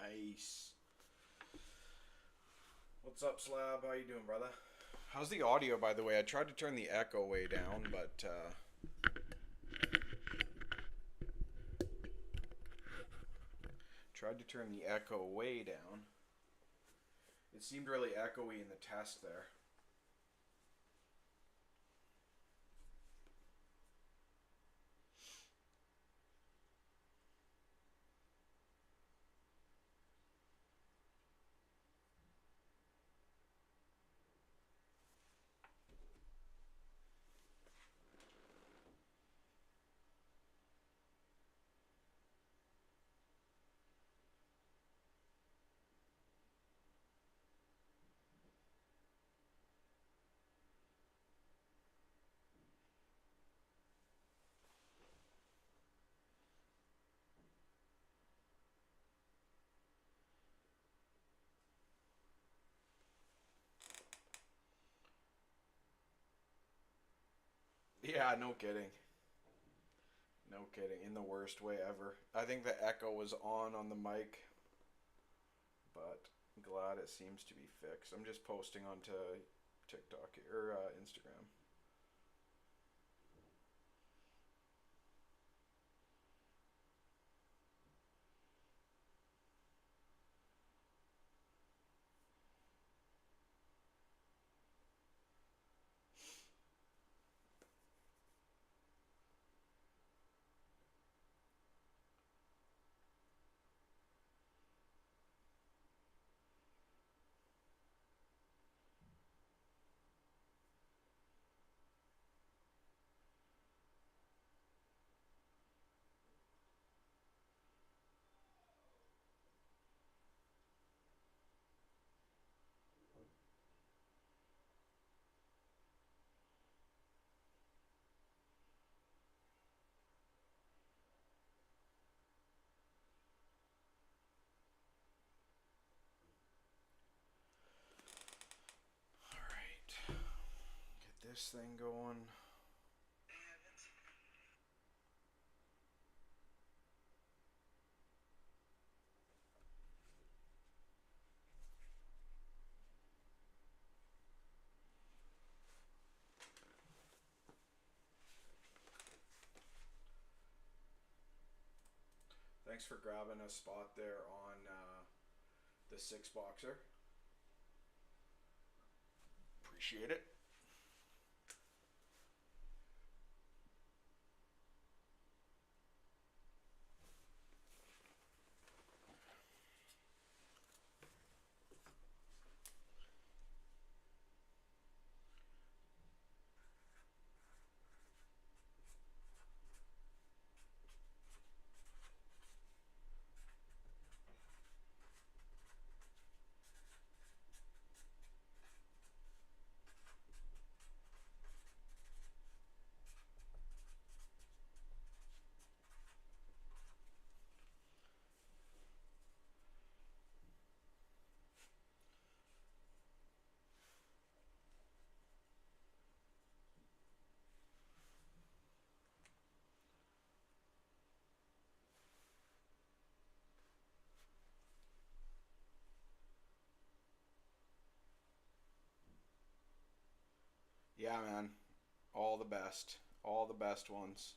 Nice. What's up, Slab? How you doing, brother? How's the audio, by the way? I tried to turn the echo way down, but tried to turn the echo way down. It seemed really echoey in the test there. Yeah, no kidding. No kidding. In the worst way ever. I think the echo was on the mic, but I'm glad it seems to be fixed. I'm just posting onto TikTok or Instagram. All right. Get this thing going. Thanks for grabbing a spot there on the six boxer. Appreciate it. Yeah, man. All the best. All the best ones.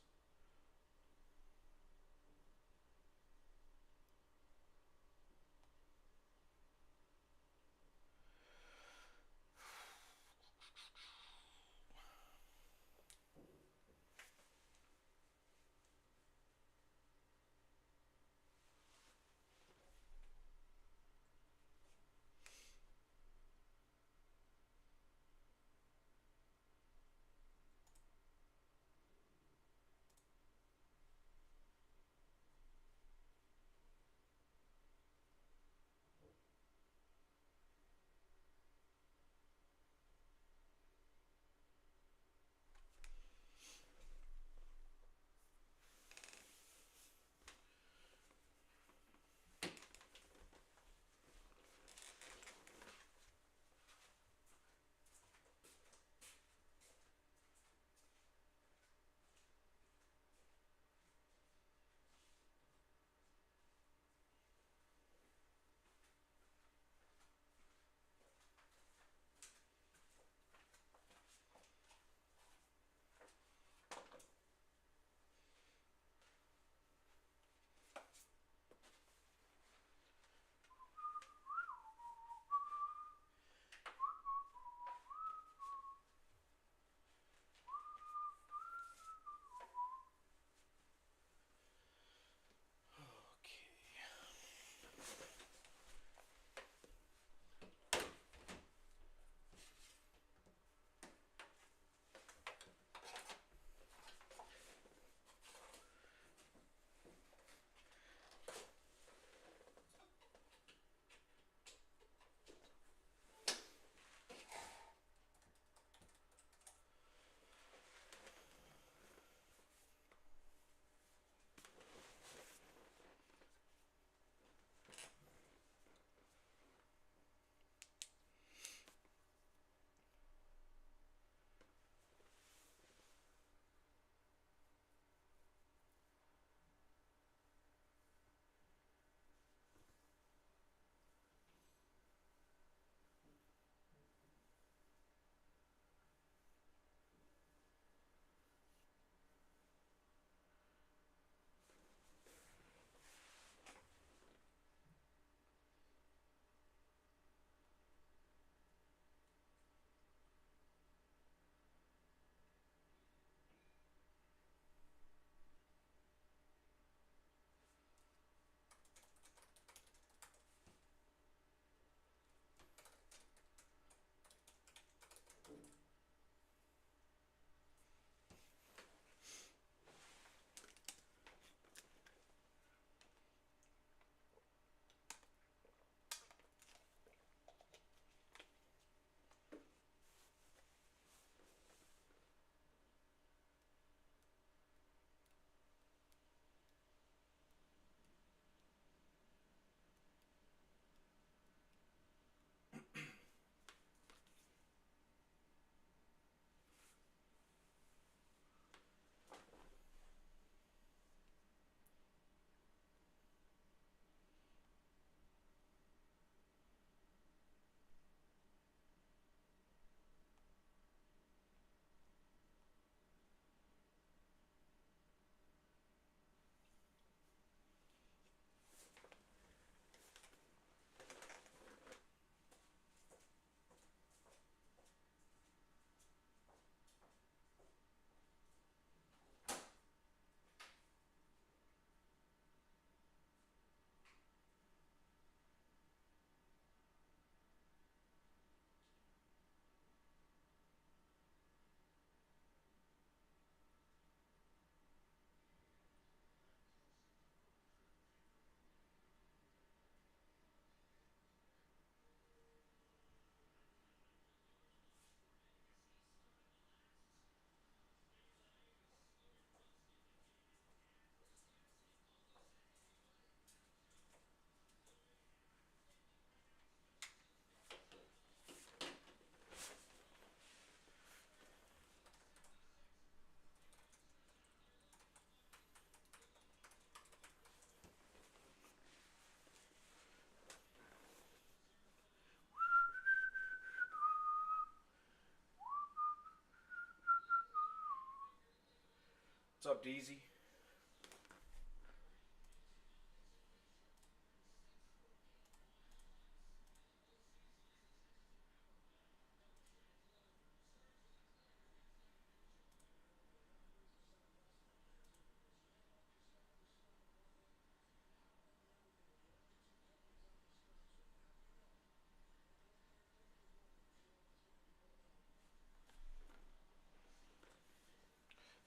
What's up, DZ?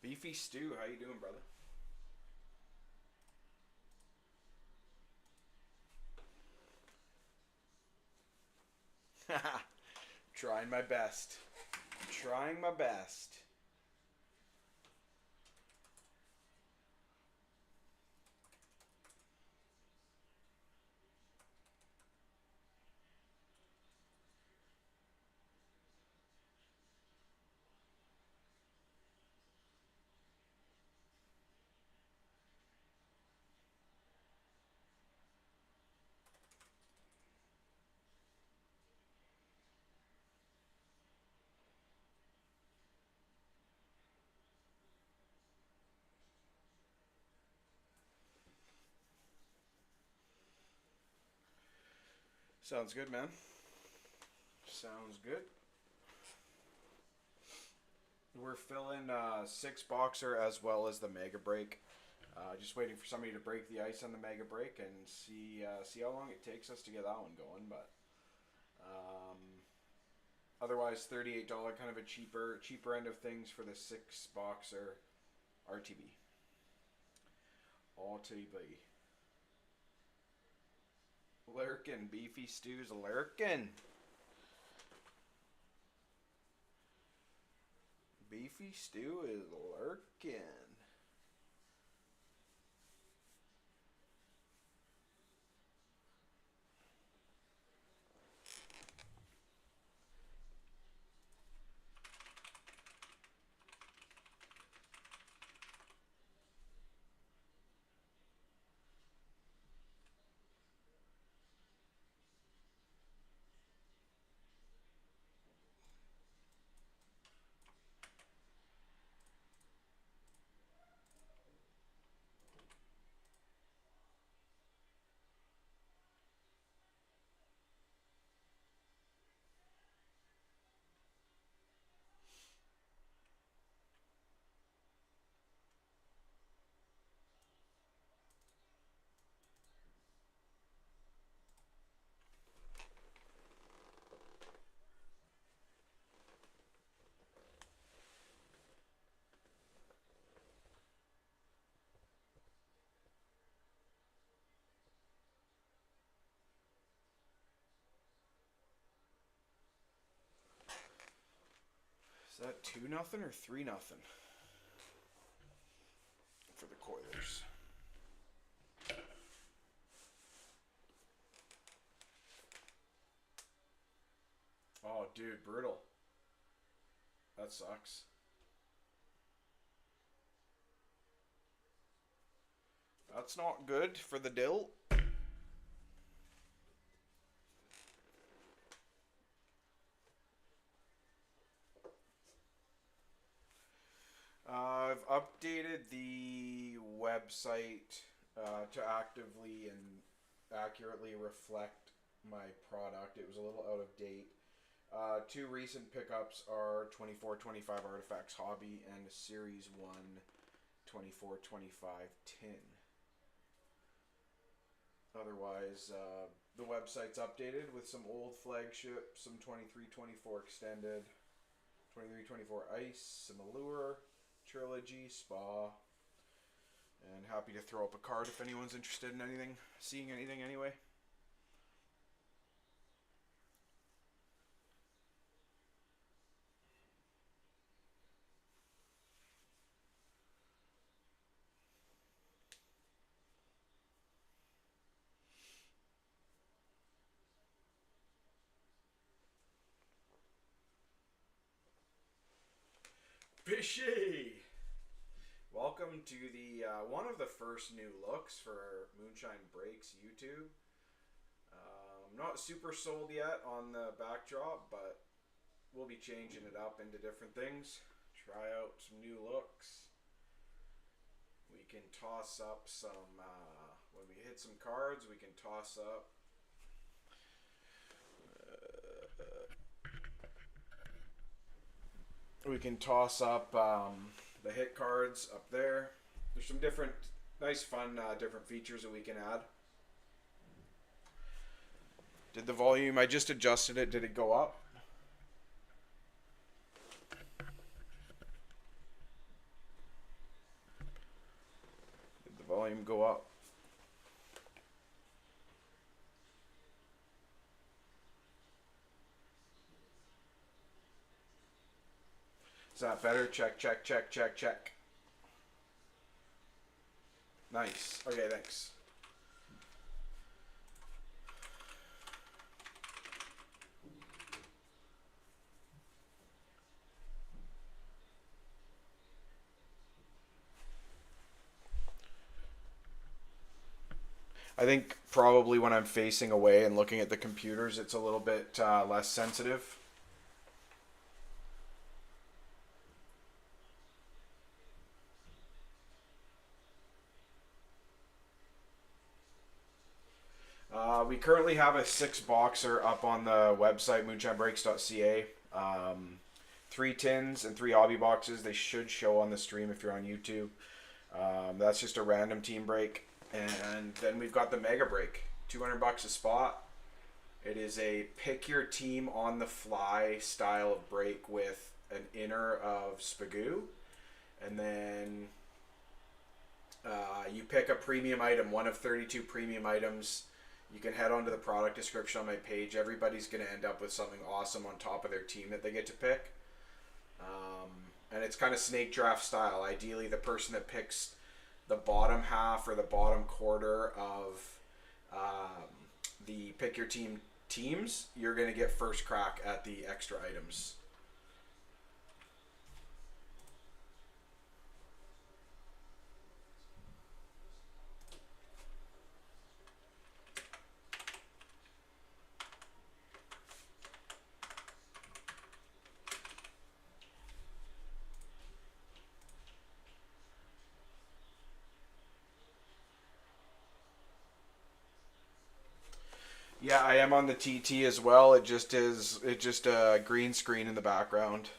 Beefy Stew, how you doing, brother? Trying my best. Trying my best. Sounds good, man. Sounds good. We're filling 6-boxer as well as the Mega Break. Just waiting for somebody to break the ice on the Mega Break and see how long it takes us to get that one going. But otherwise, $38, kind of a cheaper end of things for the 6-boxer RTB. RTB. Lurkin, Beefy Stew's lurkin. Beefy Stew is lurkin. Is that 2-0 or 3-0 for the Coilers? Oh, dude, brutal. That sucks. That's not good for the Dill. I've updated the website to actively and accurately reflect my product. It was a little out of date. 2 recent pickups are 24-25 Artifacts Hobby and Series 1 24-25 Tin. Otherwise, the website's updated with some old flagship, some 23-24 Extended, 23-24 Ice, some Allure, Trilogy, Spa, and happy to throw up a card if anyone's interested in anything, seeing anything anyway. Fishy! Welcome to the one of the first new looks for Moonshine Breaks YouTube. Not super sold yet on the backdrop, but we'll be changing it up into different things. Try out some new looks. We can toss up some, when we hit some cards, we can toss up. We can toss up the hit cards up there. There's some different, nice, fun, different features that we can add. Did the volume, I just adjusted it, did it go up? Did the volume go up? Is that better? Check, check, check, check, check. Nice. Okay, thanks. I think probably when I'm facing away and looking at the computers, it's a little bit less sensitive. We currently have a 6-boxer up on the website, moonshinebreaks.ca. 3 tins and 3 obby boxes. They should show on the stream if you're on YouTube. That's just a random team break. And then we've got the mega break, $200 a spot. It is a pick your team on the fly style of break with an inner of Spagoo. And then you pick a premium item, one of 32 premium items. You can head on to the product description on my page. Everybody's going to end up with something awesome on top of their team that they get to pick. And it's kind of snake draft style. Ideally, the person that picks the bottom half or the bottom quarter of the pick your team teams, you're going to get first crack at the extra items. Yeah, I am on the TT as well. It just a green screen in the background.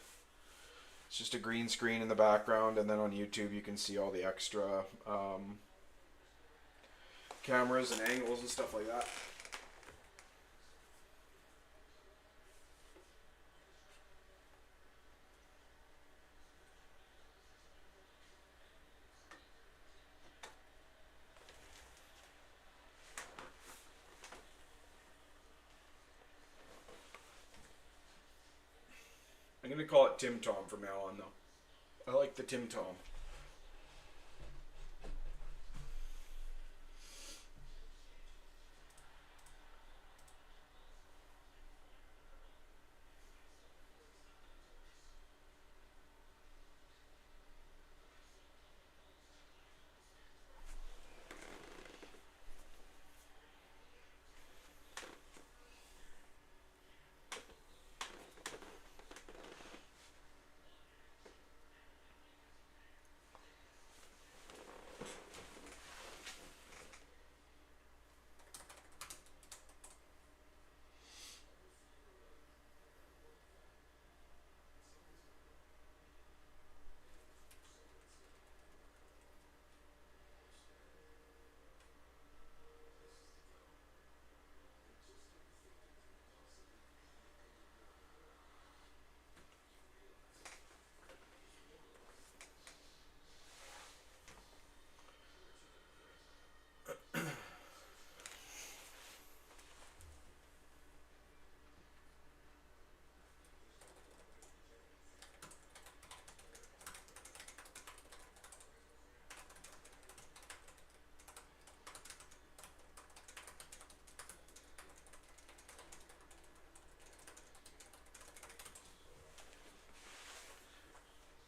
It's just a green screen in the background, and then on YouTube you can see all the extra cameras and angles and stuff like that. I'm going to call it Tim Tom from now on, though. I like the Tim Tom.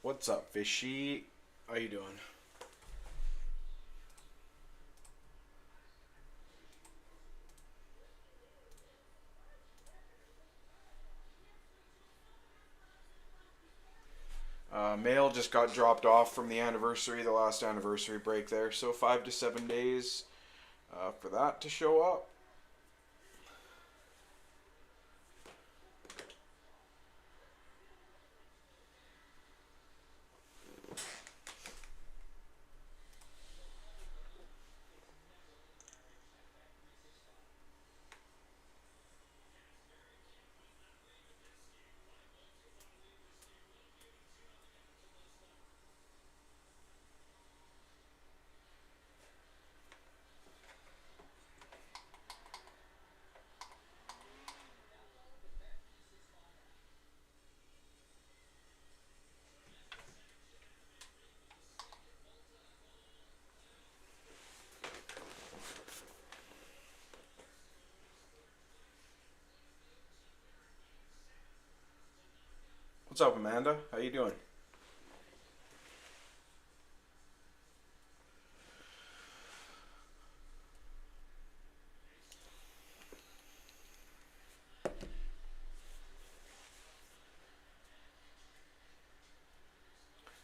What's up, fishy? How you doing? Mail just got dropped off from the anniversary, the last anniversary break there. So 5 to 7 days for that to show up. What's up, Amanda? How you doing?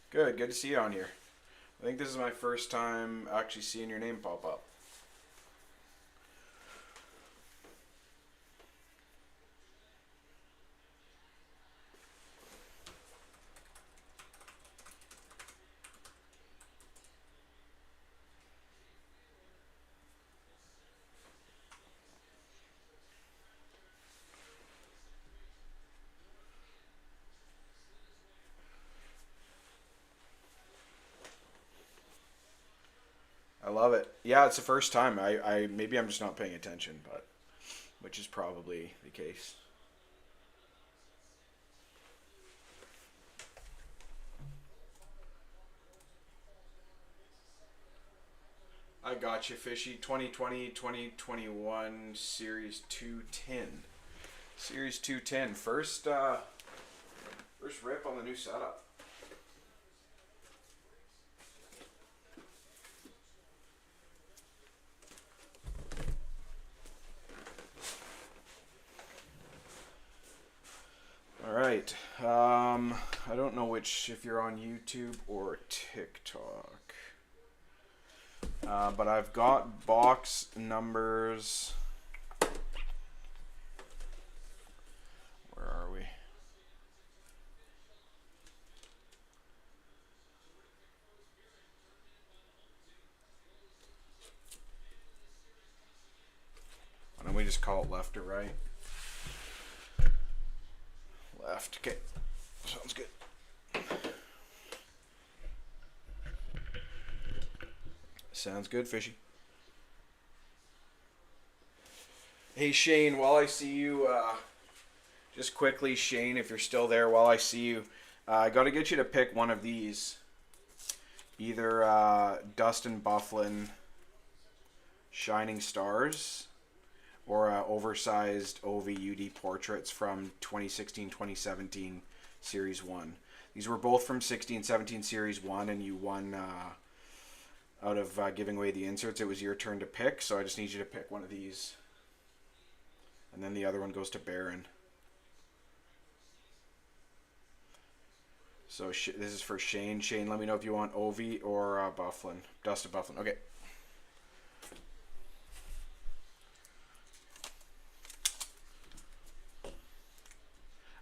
Good, good to see you on here. I think this is my first time actually seeing your name pop up. I love it. Yeah, it's the first time. I maybe I'm just not paying attention, but which is probably the case. I got you, Fishy. 2020, 2021, Series 210. Series 210. First rip on the new setup. All right. I don't know if you're on YouTube or TikTok. But I've got box numbers. Where are we? Why don't we just call it left or right? Left. Okay. Sounds good. Sounds good, Fishy. Hey, Shane, while I see you, just quickly, Shane, if you're still there, while I see you, I got to get you to pick one of these. Either Dustin Bufflin Shining Stars or oversized OVUD portraits from 2016-2017 Series 1. These were both from 16-17 Series 1, and you won out of giving away the inserts. It was your turn to pick, so I just need you to pick one of these. And then the other one goes to Baron. So this is for Shane. Shane, let me know if you want Ovi or Bufflin. Dustin Bufflin. Okay.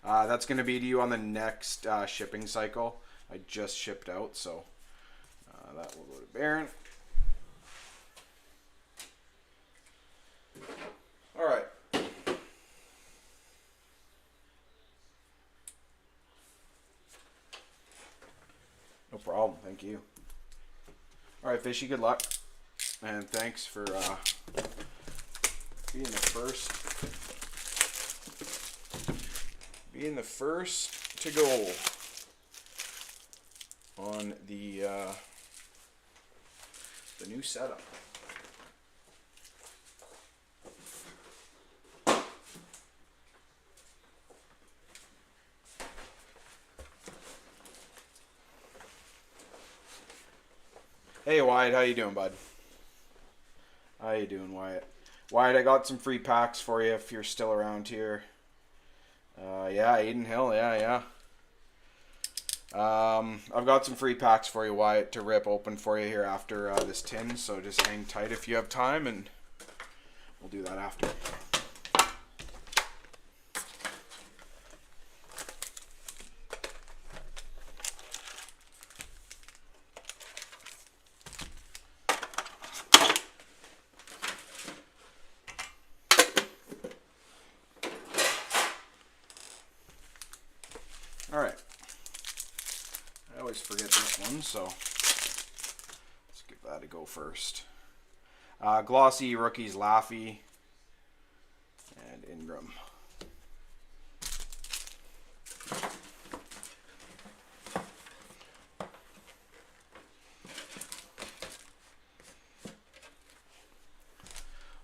That's going to be to you on the next shipping cycle. I just shipped out, so that will go to Baron. All right. No problem. Thank you. All right, Fishy, good luck. And thanks for being the first to go on the new setup. Hey Wyatt, how you doing, bud? How you doing, Wyatt? Wyatt, I got some free packs for you if you're still around here. Yeah, Aiden Hill, yeah. I've got some free packs for you, Wyatt, to rip open for you here after this tin, so just hang tight if you have time, and we'll do that after. Alright. I always forget this one, so let's give that a go first. Glossy rookies, Laffy, and Ingram.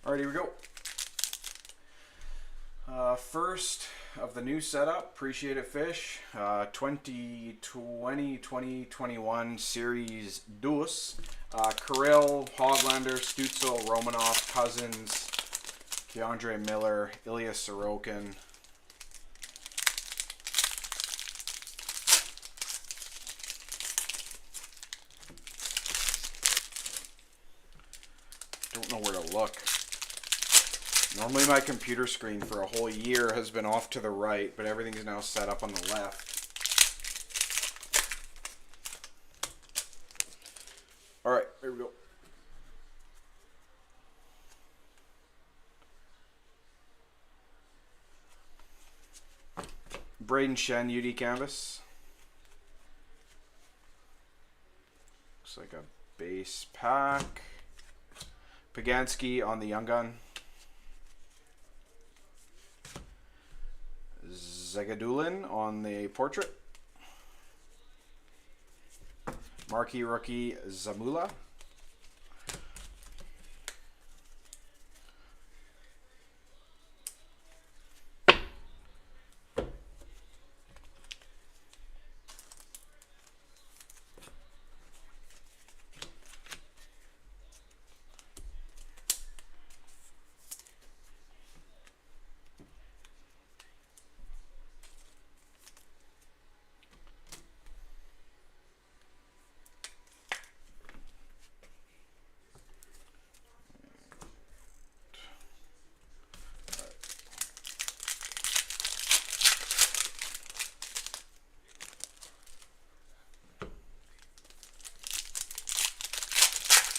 Alright, here we go. First of the new setup, appreciate it, Fish. 2020-2021 Series Deuce. Kirill, Hoglander, Stutzel, Romanov, Cousins, Keandre Miller, Ilya Sorokin. Don't know where to look. Normally my computer screen for a whole year has been off to the right, but everything's now set up on the left. Alright, here we go. Braden Shen, UD Canvas. Looks like a base pack. Pagansky on the Young Gun. Zagadulin on the portrait. Marquee rookie Zamula.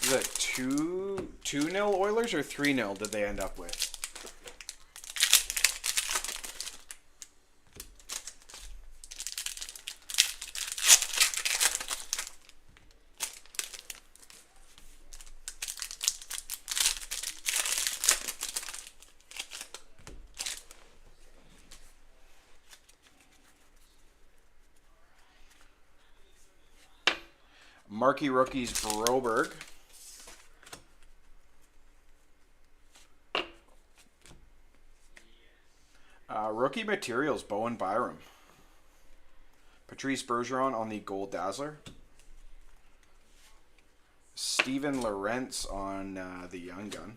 Is it 2-0 Oilers or 3-0 did they end up with? Marquee rookies Broberg. Rookie materials, Bowen Byram. Patrice Bergeron on the Gold Dazzler. Steven Lorentz on the Young Gun.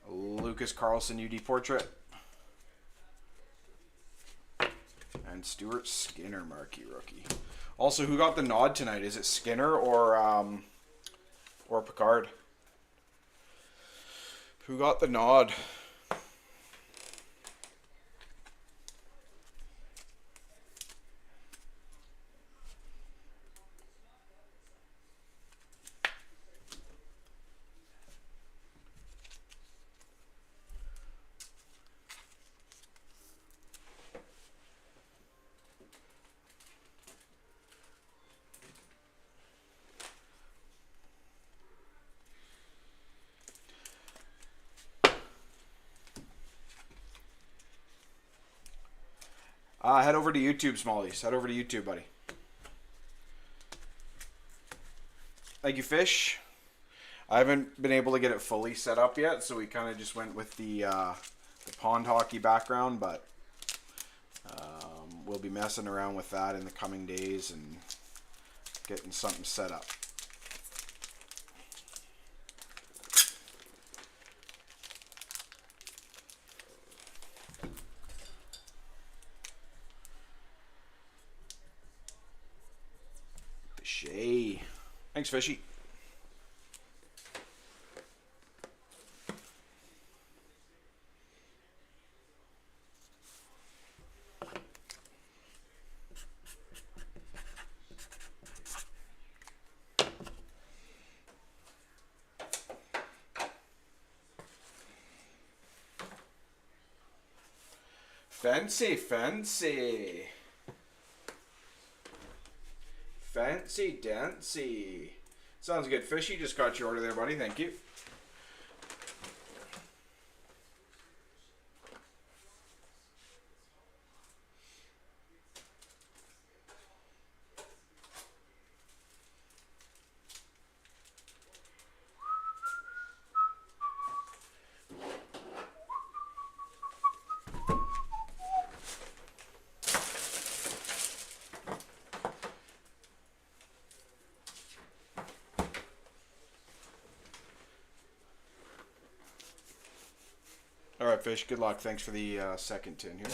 Lucas Carlson UD Portrait. And Stuart Skinner Marquee rookie. Also, who got the nod tonight? Is it Skinner or Picard? Who got the nod? Head over to YouTube, Smallies. Head over to YouTube, buddy. Thank you, Fish. I haven't been able to get it fully set up yet, so we kind of just went with the pond hockey background, but we'll be messing around with that in the coming days and getting something set up. Thanks, Fishy. Fancy, fancy. Fancy dancy. Sounds good. Fishy, just got your order there, buddy. Thank you. All right, Fish. Good luck. Thanks for the second tin here.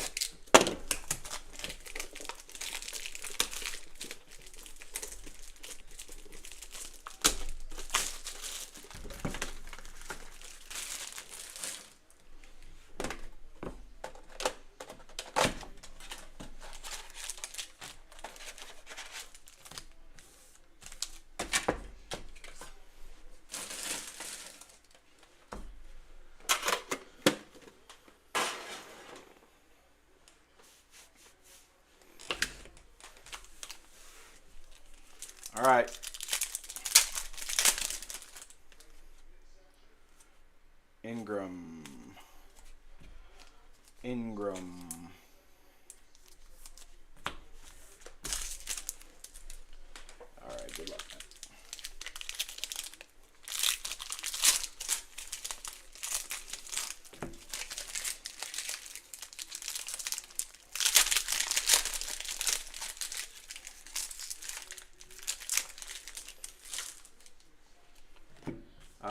All right. Ingram. All right, good luck, man.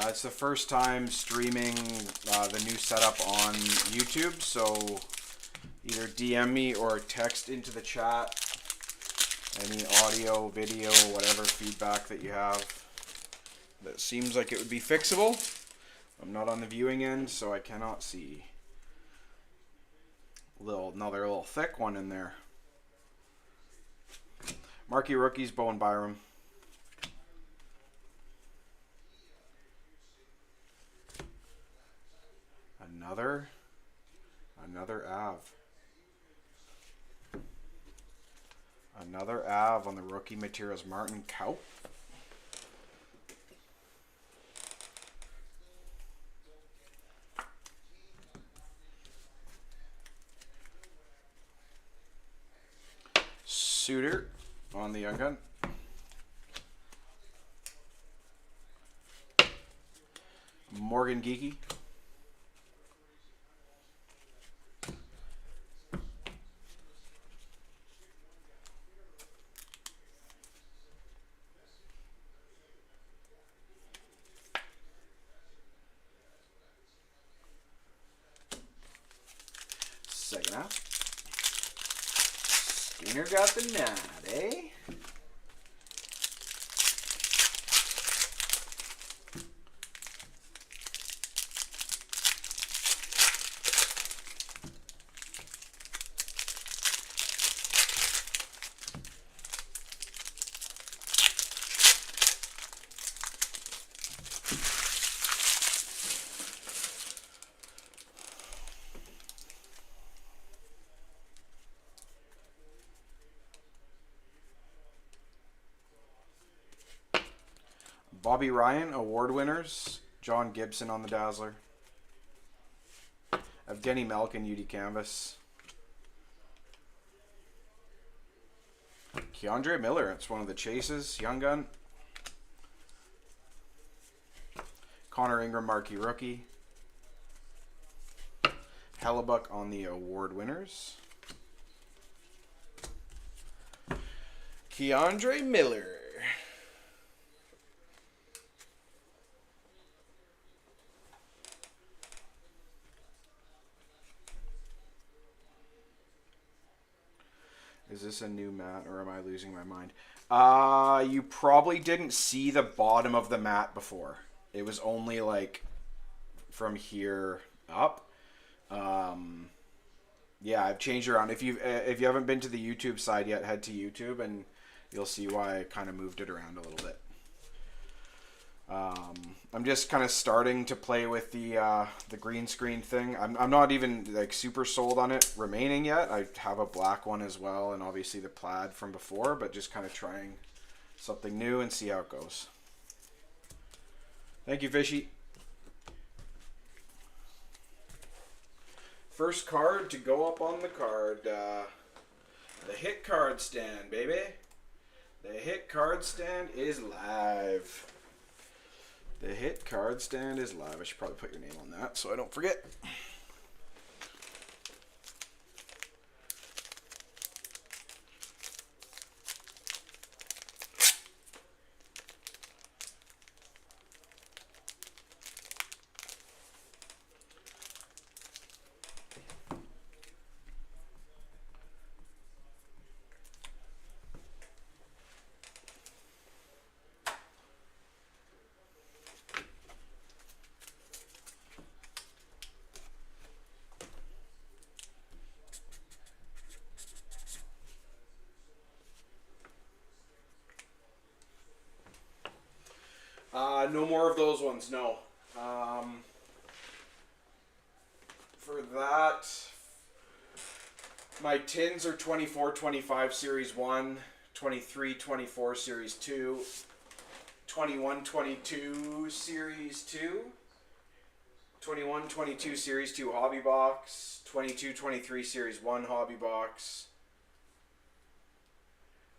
It's the first time streaming the new setup on YouTube, so either DM me or text into the chat any audio, video, whatever feedback that you have that seems like it would be fixable. I'm not on the viewing end, so I cannot see. Another little thick one in there. Marquee rookies, Bowen Byram. Another Av. Another Av on the rookie materials. Martin Kaup. Suter on the Young Gun. Morgan Geeky. Second half. Skinner got the nod, eh? Bobby Ryan, award winners. John Gibson on the Dazzler. Evgeny Malkin, UD Canvas. Keandre Miller, it's one of the chases. Young Gun. Connor Ingram, Marquee Rookie. Hellebuck on the award winners. Keandre Miller. Is this a new mat or am I losing my mind? You probably didn't see the bottom of the mat before. It was only like from here up. Yeah, I've changed around. If you haven't been to the YouTube side yet, head to YouTube and you'll see why I kind of moved it around a little bit. I'm just kind of starting to play with the green screen thing. I'm not even like super sold on it remaining yet. I have a black one as well, and obviously the plaid from before, but just kind of trying something new and see how it goes. Thank you, Fishy. First card to go up on the card. The hit card stand, baby. The hit card stand is live. The hit card stand is live. I should probably put your name on that so I don't forget. No more of those ones, no. For that, my tins are 24-25 Series 1, 23-24 Series 2, 21-22 Series 2, 21-22 Series 2 Hobby Box, 22-23 Series 1 Hobby Box,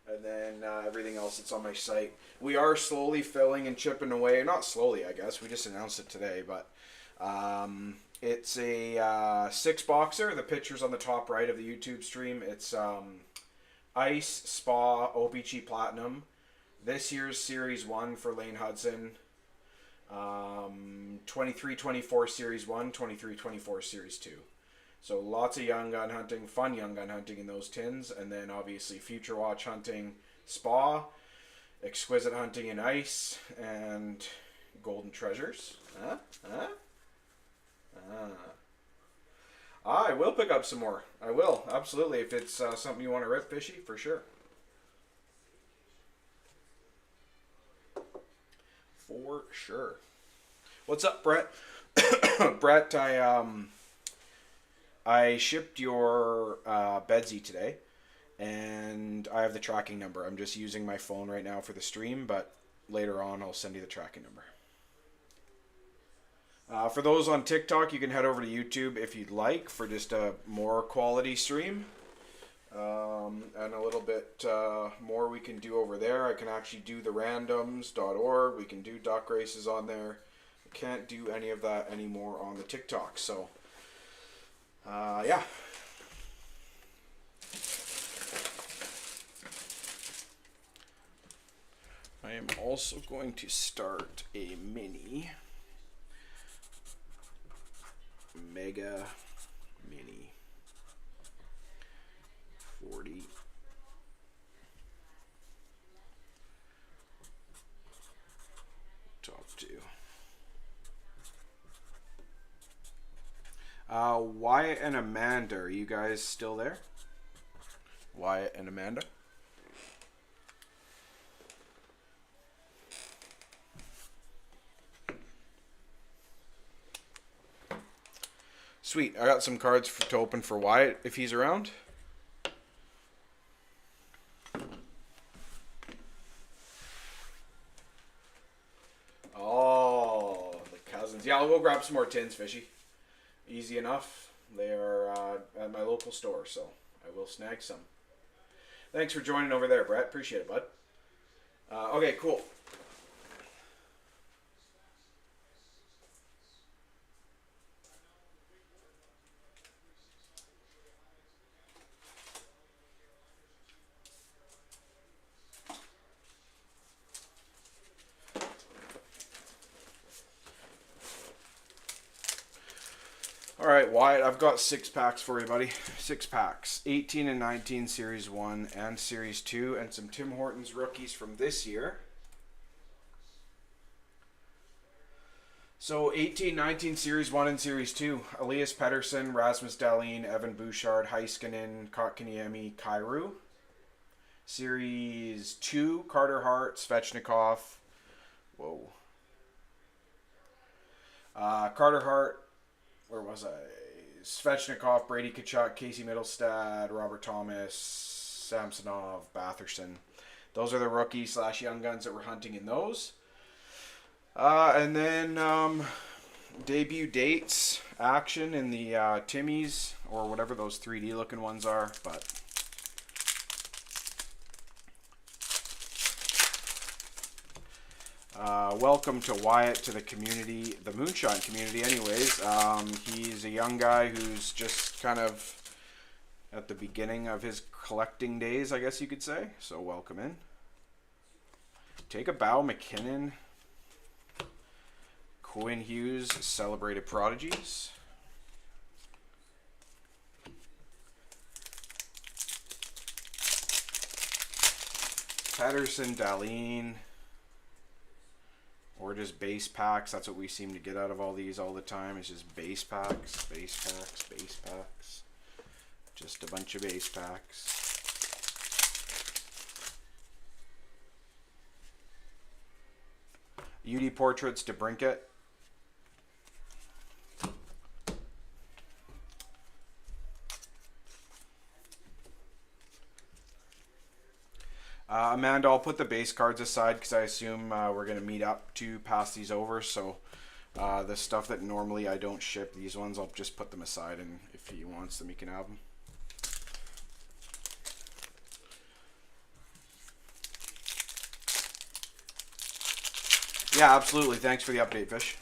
and then everything else that's on my site. We are slowly filling and chipping away. Not slowly, I guess. We just announced it today, but it's a 6-boxer. The picture's on the top right of the YouTube stream. It's Ice, Spa, OPG Platinum. This year's Series 1 for Lane Hudson. 23-24 Series 1, 23-24 Series 2. So lots of young gun hunting, fun young gun hunting in those tins. And then obviously Future Watch hunting, Spa, Exquisite hunting in Ice, and Golden Treasures. I will pick up some more. I will, absolutely. If it's something you want to rip, Fishy, for sure. For sure. What's up, Brett? Brett, I shipped your bedsy today, and I have the tracking number. I'm just using my phone right now for the stream, but later on I'll send you the tracking number. For those on TikTok, you can head over to YouTube if you'd like for just a more quality stream. And a little bit more we can do over there. I can actually do the randoms.org. We can do duck races on there. I can't do any of that anymore on the TikTok. So, yeah. I am also going to start a mini Mega Mini 40 top 2. Wyatt and Amanda, are you guys still there? Wyatt and Amanda? Sweet, I got some cards to open for Wyatt if he's around. Oh, the cousins. Yeah, I'll go grab some more tins, Fishy. Easy enough. They are at my local store, so I will snag some. Thanks for joining over there, Brett. Appreciate it, bud. Okay, cool. All right, Wyatt, I've got 6 packs for you, buddy. 6 packs. 18 and 19 Series 1 and Series 2, and some Tim Hortons rookies from this year. So 18, 19 Series 1 and Series 2. Elias Pettersson, Rasmus Dahlin, Evan Bouchard, Heiskanen, Kotkaniemi, Kyrou. Series 2, Carter Hart, Svechnikov. Whoa. Carter Hart, where was I? Svechnikov, Brady Tkachuk, Casey Middlestad, Robert Thomas, Samsonov, Batherson. Those are the rookie / young guns that we're hunting in those. And then debut dates, action in the Timmies, or whatever those 3D looking ones are. But welcome to Wyatt, to the community, the Moonshine community anyways. He's a young guy who's just kind of at the beginning of his collecting days, I guess you could say. So welcome in. Take a bow, McKinnon. Quinn Hughes, Celebrated Prodigies. Patterson, Dahlin. Or just base packs. That's what we seem to get out of all these all the time. It's just base packs, base packs, base packs. Just a bunch of base packs. UD Portraits, DeBrincat. Amanda, I'll put the base cards aside because I assume we're going to meet up to pass these over. So the stuff that normally I don't ship, these ones, I'll just put them aside, and if he wants them, he can have them. Yeah, absolutely. Thanks for the update, Fish.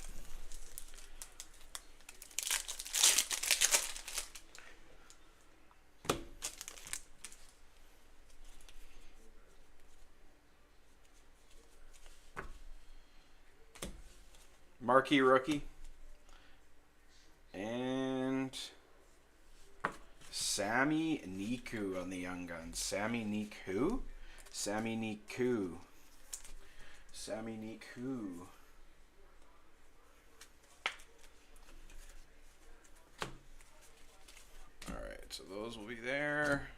Marquee rookie. And Sammy Niku on the Young Guns. Sammy Niku? Sammy Niku. Sammy Niku. Alright, so those will be there.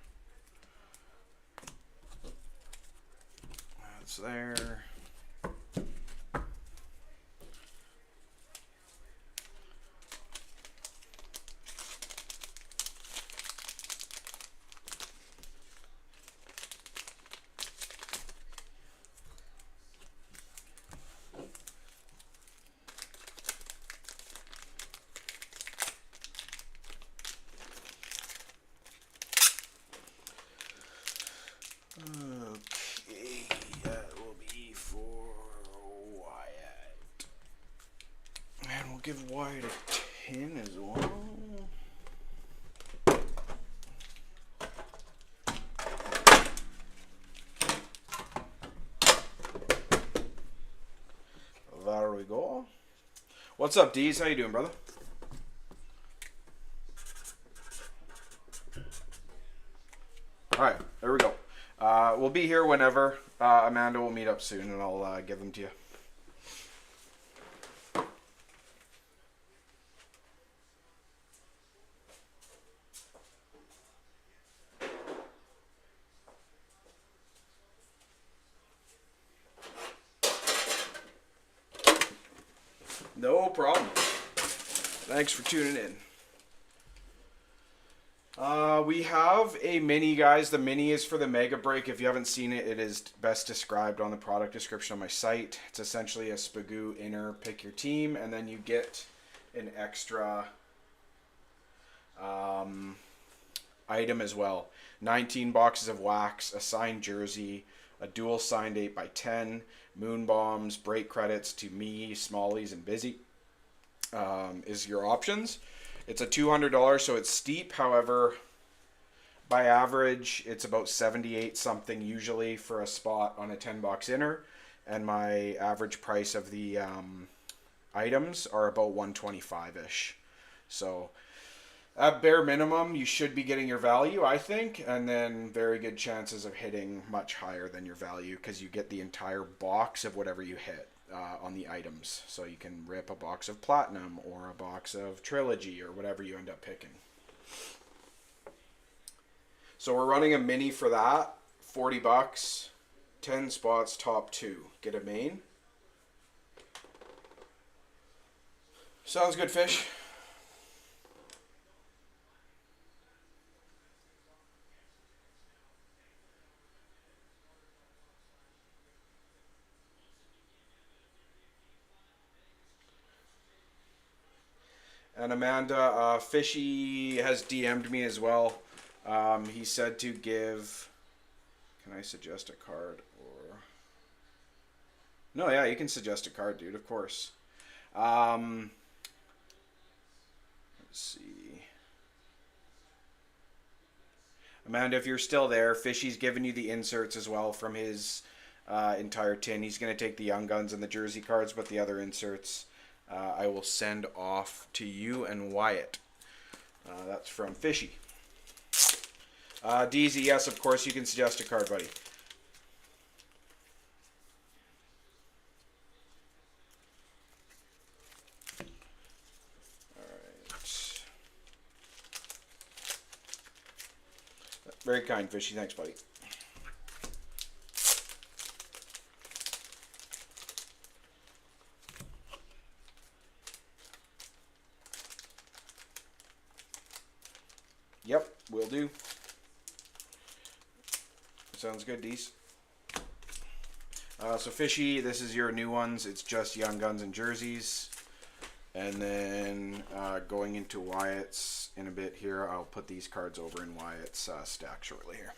That's there. Okay, that will be for Wyatt. And we'll give Wyatt a 10 as well. There we go. What's up, Deez? How you doing, brother? Alright, there we go. We'll be here whenever. Amanda will meet up soon, and I'll give them to you. No problem. Thanks for tuning in. We have a mini, guys. The mini is for the Mega Break. If you haven't seen it, it is best described on the product description on my site. It's essentially a Spagoo inner, pick your team, and then you get an extra item as well. 19 boxes of wax, a signed jersey, a dual signed 8x10, moon bombs, break credits to me, Smallies, and Busy is your options. It's a $200, so it's steep. However, by average, it's about 78 something usually for a spot on a 10 box inner, and my average price of the items are about 125-ish. So at bare minimum, you should be getting your value, I think, and then very good chances of hitting much higher than your value because you get the entire box of whatever you hit on the items. So you can rip a box of platinum or a box of trilogy or whatever you end up picking. So we're running a mini for that, 40 bucks, 10 spots, top 2. Get a main. Sounds good, fish. And Amanda, Fishy has DM'd me as well. He said to give. Can I suggest a card or? No, yeah, you can suggest a card, dude. Of course. Let's see. Amanda, if you're still there, Fishy's given you the inserts as well from his entire tin. He's going to take the Young Guns and the jersey cards, but the other inserts I will send off to you and Wyatt. That's from Fishy. DZ, yes, of course, you can suggest a card, buddy. Very kind, Fishy. Thanks, buddy. Yep, will do. Sounds good, Dees. So Fishy, this is your new ones. It's just Young Guns and jerseys. And then going into Wyatt's in a bit here, I'll put these cards over in Wyatt's stack shortly here.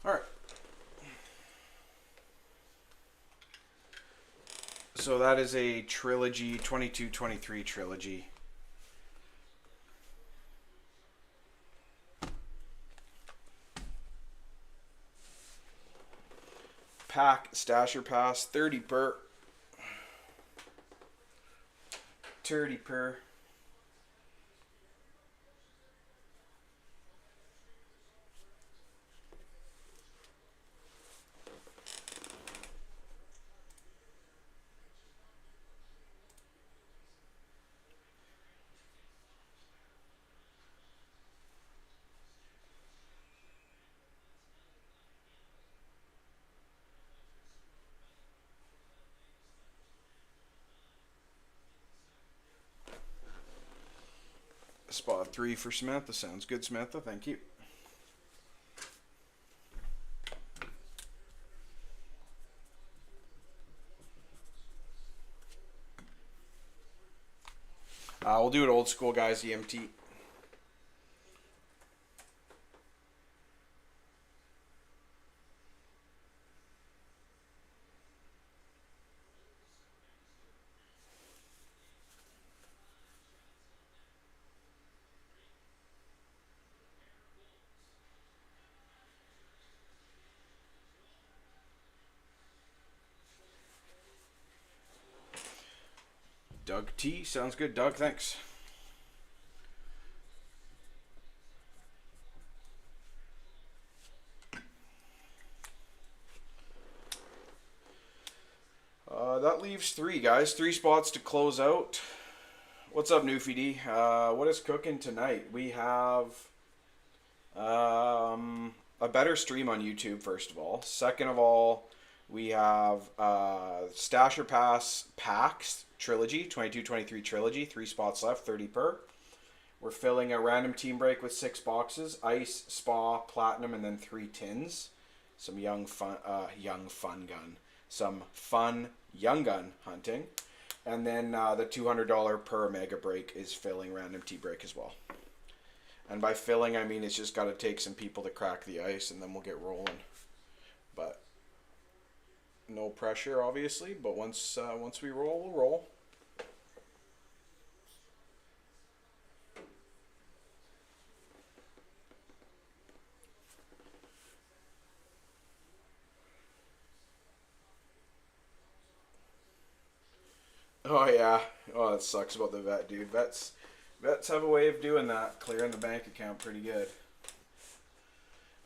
All right. So that is a trilogy, 22-23 trilogy. Pack, Stasher Pass, 30 per. 30 per. Spot 3 for Samantha. Sounds good, Samantha. Thank you. We'll do it old school, guys. EMT. Doug T. Sounds good, Doug. Thanks. That leaves three, guys. Three spots to close out. What's up, Newfie D? What is cooking tonight? We have a better stream on YouTube, first of all. Second of all, we have Stasher Pass Packs Trilogy, 22-23 Trilogy, 3 spots left, 30 per. We're filling a random team break with 6 boxes, Ice, Spa, Platinum, and then 3 tins. Some young fun gun. Some fun young gun hunting. And then the $200 per mega break is filling random tea break as well. And by filling, I mean it's just got to take some people to crack the ice, and then we'll get rolling. But no pressure, obviously. But once we roll, we'll roll. Oh yeah. Oh, that sucks about the vet, dude. Vets have a way of doing that, clearing the bank account pretty good.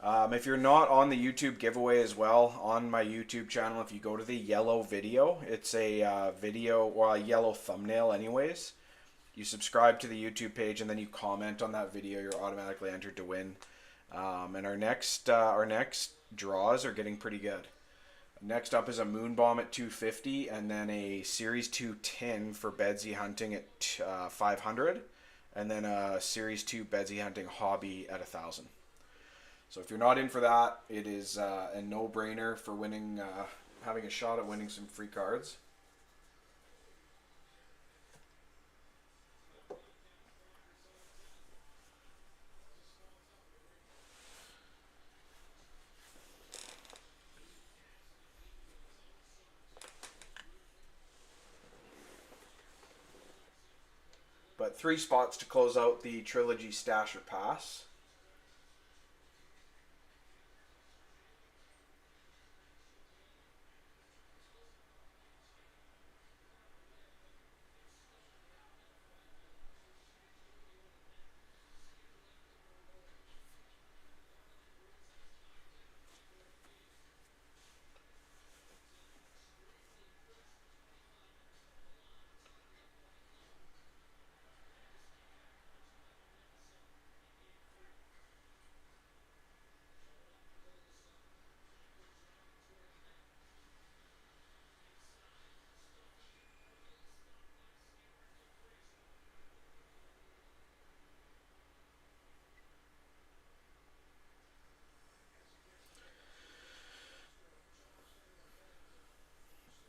If you're not on the YouTube giveaway as well, on my YouTube channel, if you go to the yellow video, it's a video or a yellow thumbnail anyways. You subscribe to the YouTube page and then you comment on that video, you're automatically entered to win. And our next draws are getting pretty good. Next up is a Moon Bomb at 250, and then a Series 2 tin for Bedsy Hunting at 500, and then a Series 2 Bedsy Hunting Hobby at 1,000. So if you're not in for that, it is a no-brainer for winning, having a shot at winning some free cards. But 3 spots to close out the Trilogy Stasher Pass.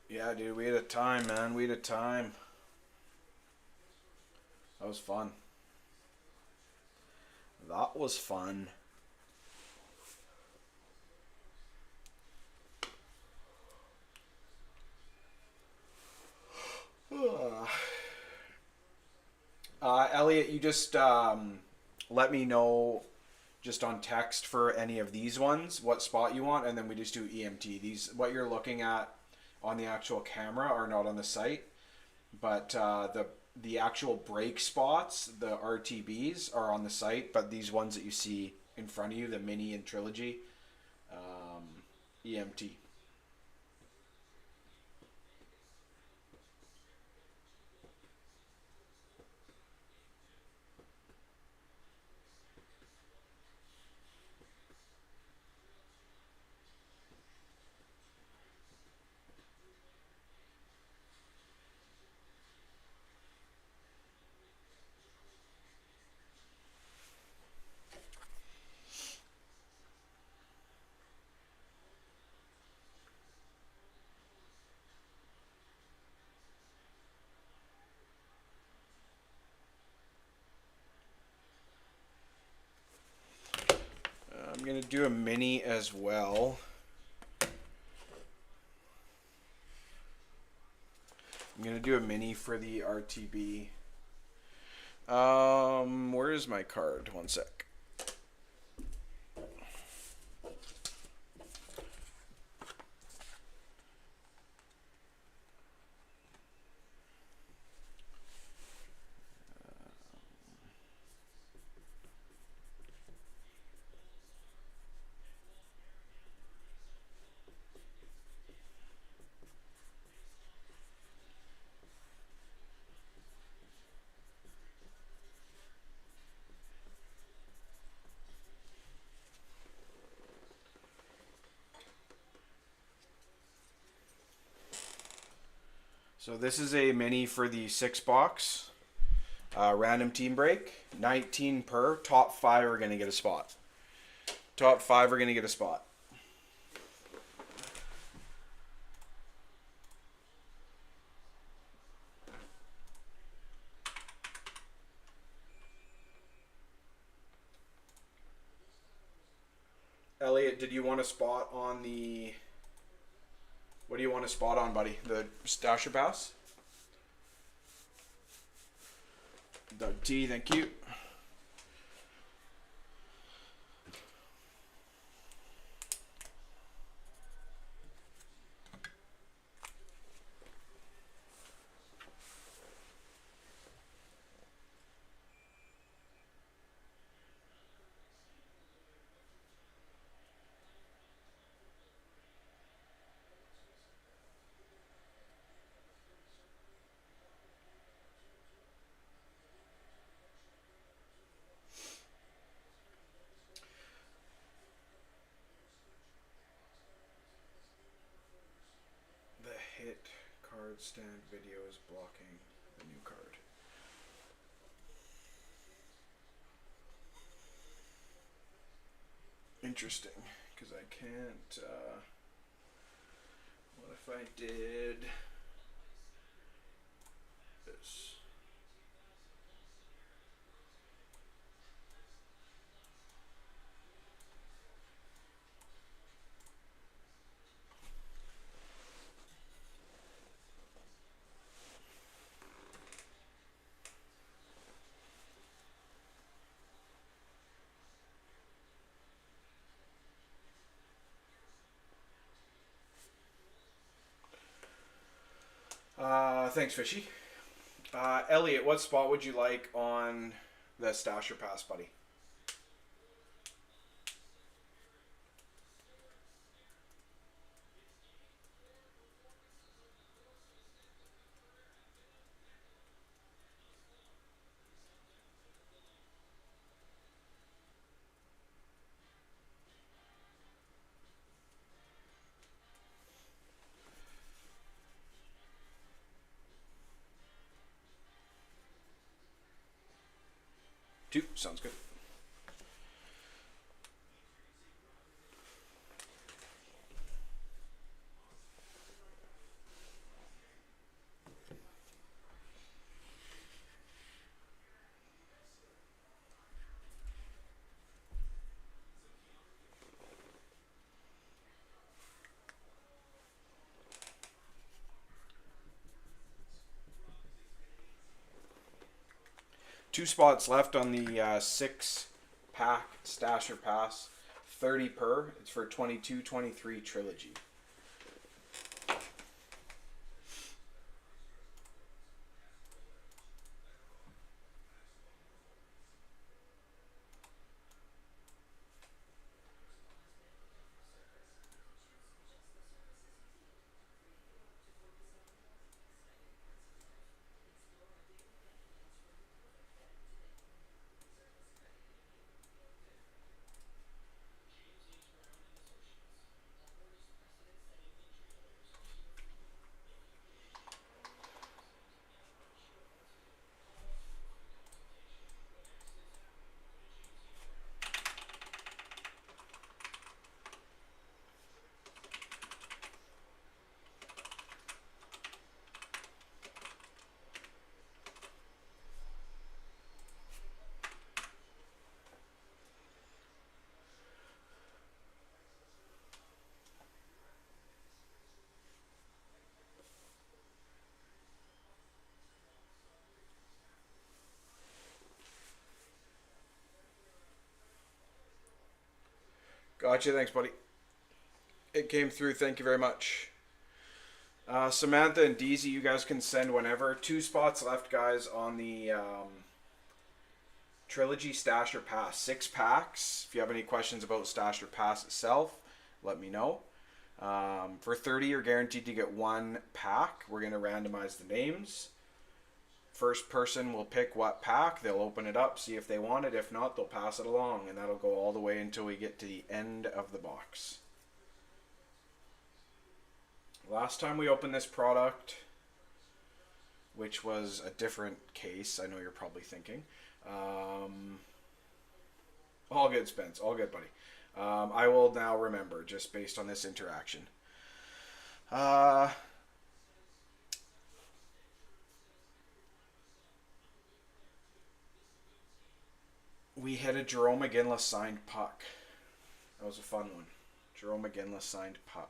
Yeah, dude, we had a time, man. We had a time. That was fun. That was fun. Elliot, you just let me know just on text for any of these ones what spot you want, and then we just do EMT. These, what you're looking at on the actual camera, are not on the site, but the actual break spots, the RTBs, are on the site. But these ones that you see in front of you, the mini and trilogy, EMT. I'm going to do a mini as well. I'm going to do a mini for the RTB. Where is my card? One sec. So this is a mini for the 6 box. Random team break. 19 per. Top 5 are going to get a spot. Top 5 are going to get a spot. Elliot, did you want a spot on the... What do you want a spot on, buddy? The Stasher Pass? Doug T, thank you. The hit card stand video is blocking the new card. Interesting, because I can't, what if I did this? Thanks, Fishy. Elliot, what spot would you like on the Stasher Pass, buddy? Two, sounds good. Two spots left on the 6-pack Stasher Pass. 30 per. It's for 22-23 Trilogy. Gotcha, thanks, buddy. It came through, thank you very much. Samantha and Deezy, you guys can send whenever. 2 spots left, guys, on the Trilogy Stasher Pass. 6 packs. If you have any questions about Stasher Pass itself, let me know. For 30, you're guaranteed to get 1 pack. We're going to randomize the names. First person will pick what pack. They'll open it up, see if they want it. If not, they'll pass it along, and that'll go all the way until we get to the end of the box. Last time we opened this product, which was a different case. I know you're probably thinking. All good, Spence. All good, buddy. I will now remember just based on this interaction. Uh, we had a Jerome McGinley signed puck. That was a fun one. Jerome McGinley signed puck.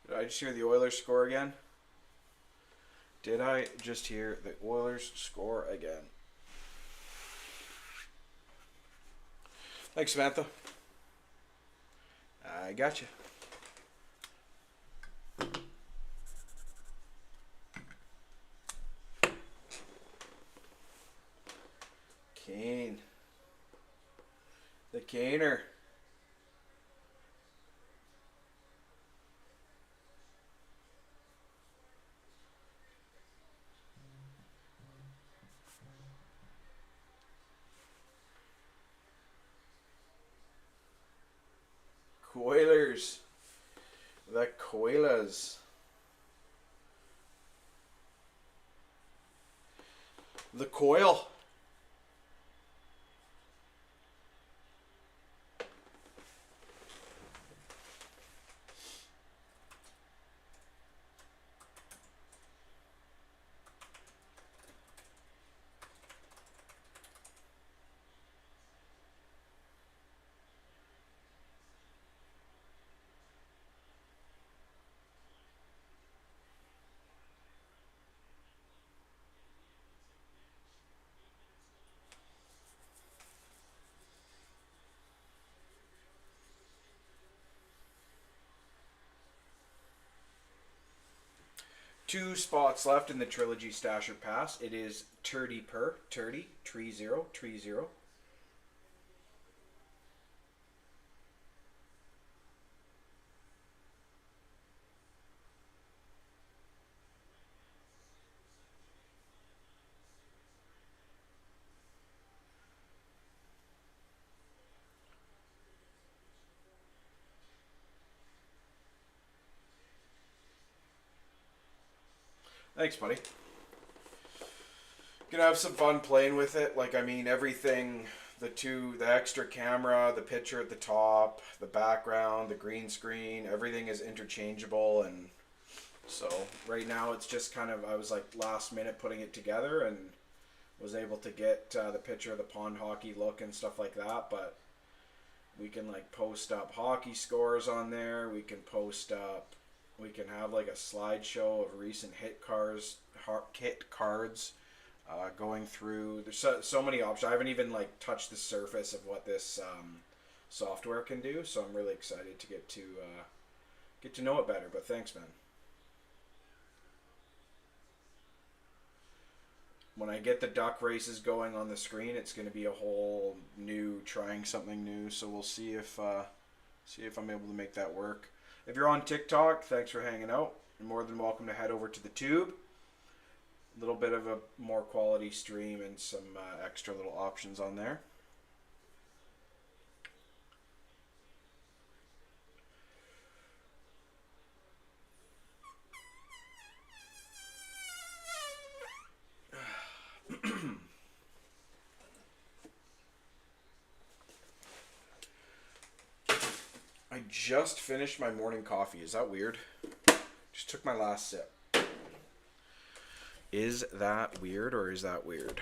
Did I just hear the Oilers score again? Did I just hear the Oilers score again? Thanks, Samantha. I got you. Kane. The Kaner. Coilers. The Coilas. The Coil. Two spots left in the Trilogy Stasher Pass. It is Turdy Per, Turdy, Tree Zero, Tree Zero. Thanks, buddy. Gonna have some fun playing with it. Like, I mean, everything, the extra camera, the picture at the top, the background, the green screen, everything is interchangeable. And so right now it's just kind of, I was like last minute putting it together and was able to get the picture of the pond hockey look and stuff like that. But we can like post up hockey scores on there. We can post up, we can have like a slideshow of recent hit cards, going through. There's so many options. I haven't even like touched the surface of what this software can do, so I'm really excited to get to know it better. But thanks, man. When I get the duck races going on the screen, it's going to be a whole new, trying something new. So we'll see if I'm able to make that work. If you're on TikTok, thanks for hanging out. You're more than welcome to head over to the tube. A little bit of a more quality stream and some extra little options on there. just finished my morning coffee. Is that weird? Just took my last sip. Is that weird or is that weird?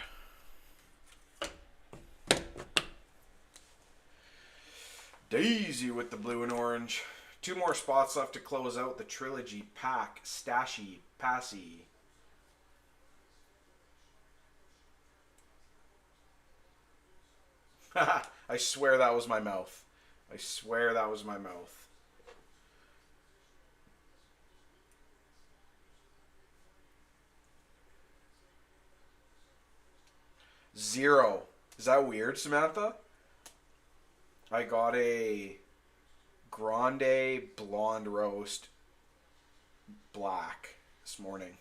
Daisy with the blue and orange. 2 more spots left to close out the trilogy pack. Stashy, Passy. I swear that was my mouth. I swear that was my mouth. Zero. Is that weird, Samantha? I got a grande blonde roast black this morning.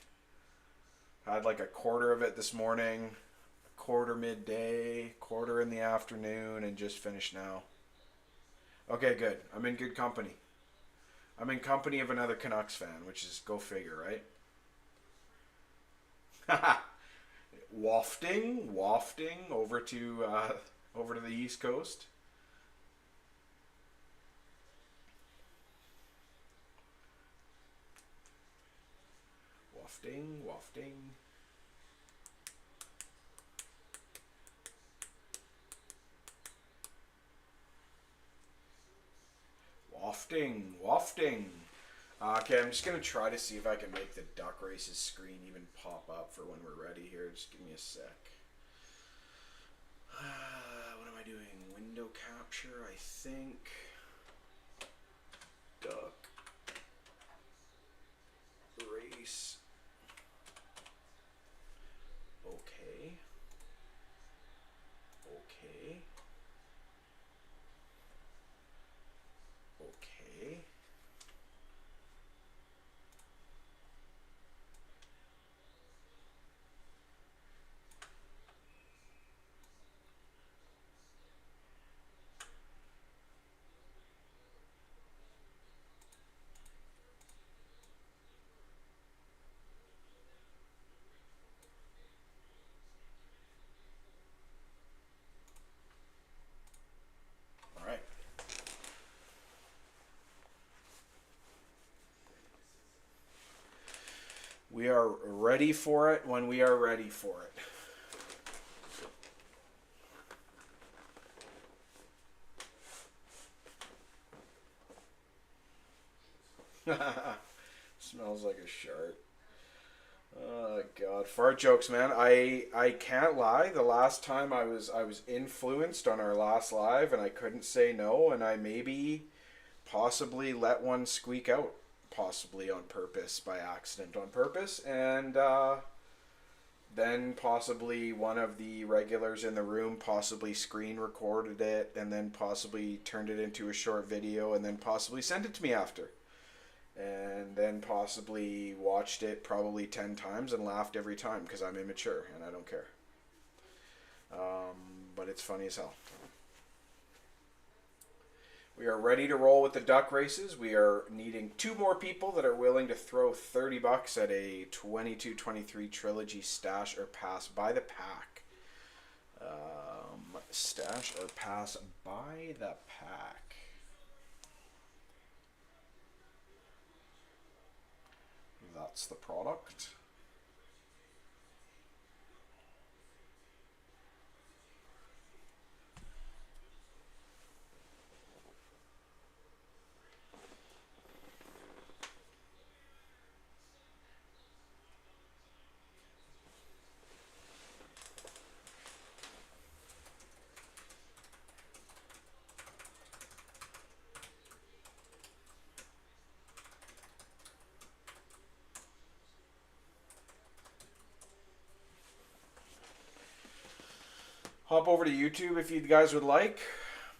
I had like a quarter of it this morning, a quarter midday, quarter in the afternoon, and just finished now. Okay, good. I'm in good company. I'm in company of another Canucks fan, which is go figure, right? wafting over to the East Coast. Wafting. Wafting. Okay, I'm just going to try to see if I can make the duck races screen even pop up for when we're ready here. Just give me a sec. What am I doing? Window capture, I think. Duck race. Okay. All right. We are ready for it when we are ready for it. Smells like a shark. Oh God, fart jokes, man. I can't lie. The last time I was influenced on our last live, and I couldn't say no, and I maybe possibly let one squeak out, possibly on purpose, by accident, on purpose, and then possibly one of the regulars in the room possibly screen recorded it, and then possibly turned it into a short video, and then possibly sent it to me after. And then possibly watched it probably 10 times and laughed every time because I'm immature and I don't care. But it's funny as hell. We are ready to roll with the duck races. We are needing 2 more people that are willing to throw $30 at a 22-23 trilogy stash or pass by the pack. Stash or pass by the pack. That's the product. Hop over to YouTube if you guys would like.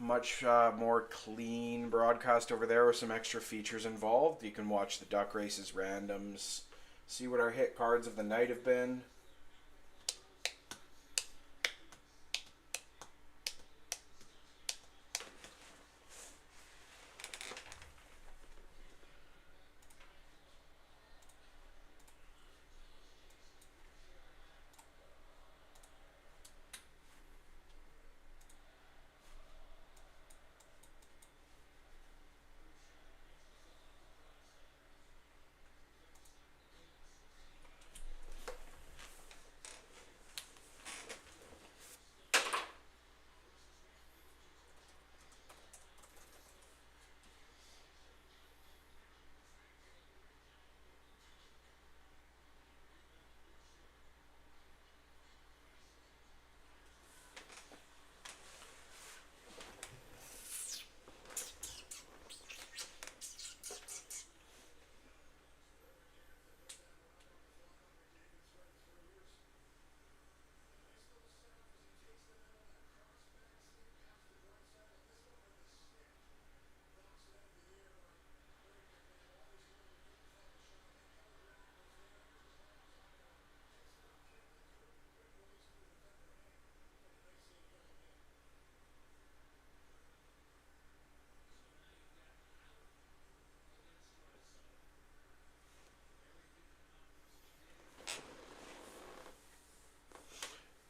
Much more clean broadcast over there with some extra features involved. You can watch the duck races randoms, see what our hit cards of the night have been.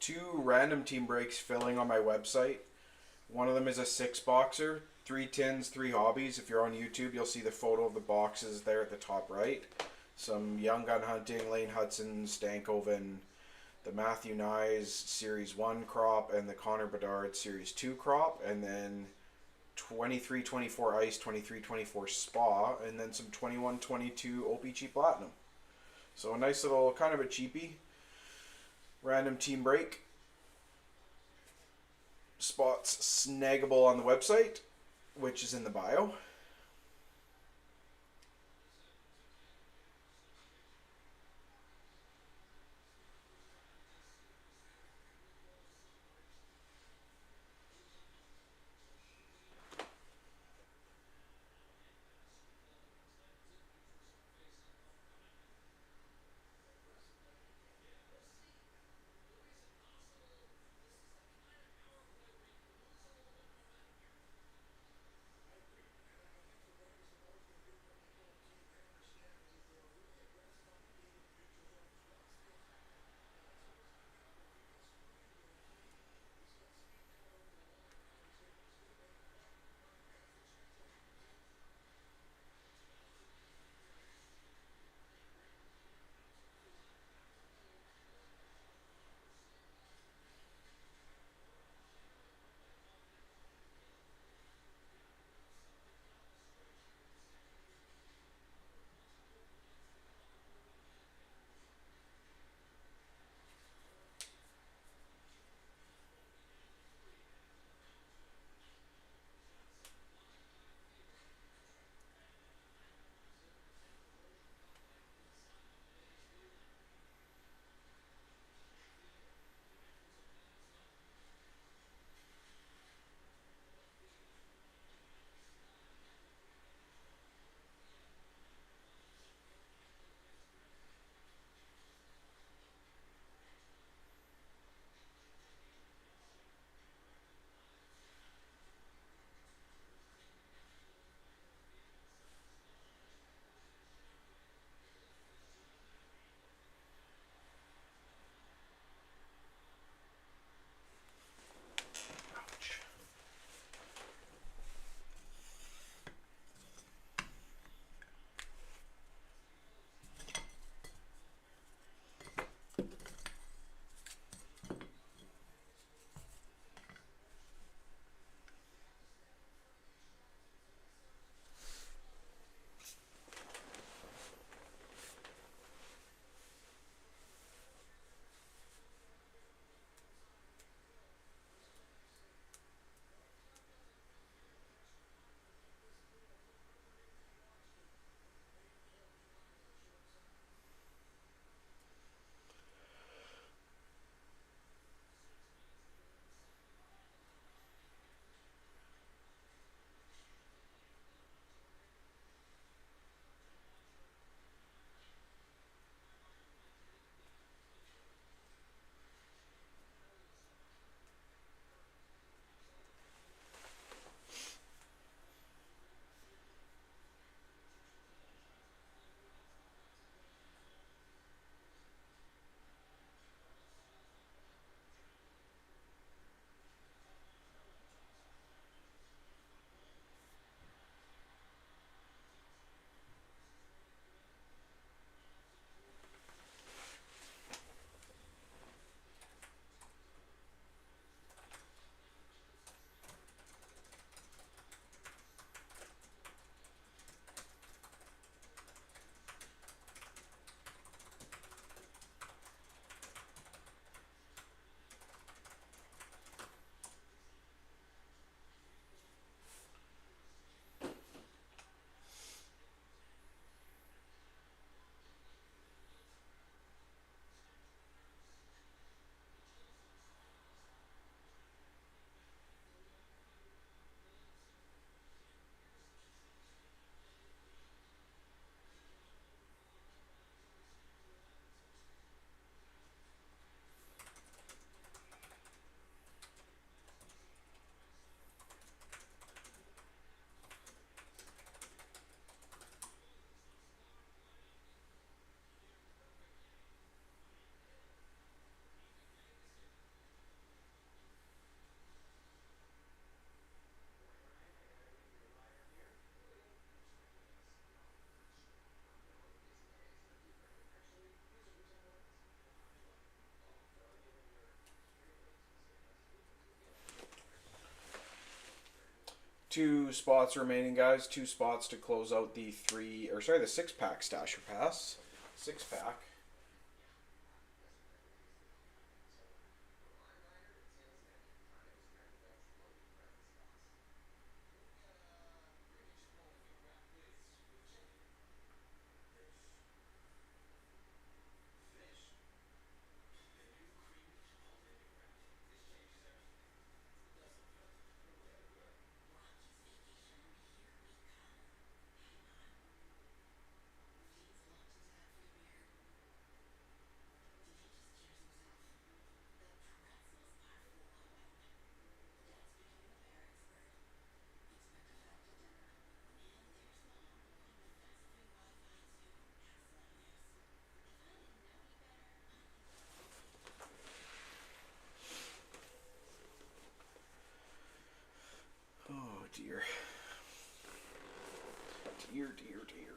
two random team breaks filling on my website. One of them is a 6-boxer, 3 tins, 3 hobbies. If you're on YouTube, you'll see the photo of the boxes there at the top right. Some Young Gun Hunting, Lane Hudson, Stankoven, the Matthew Nyes Series 1 crop, and the Connor Bedard Series 2 crop, and then 23-24 Ice, 23-24 Spa, and then some 21-22 OPG Platinum. So a nice little, kind of a cheapie, random team break. Spots snaggable on the website, which is in the bio. 2 spots remaining, guys. 2 spots to close out the the 6-pack Stasher Pass. 6-pack. Oh dear. Dear, dear, dear.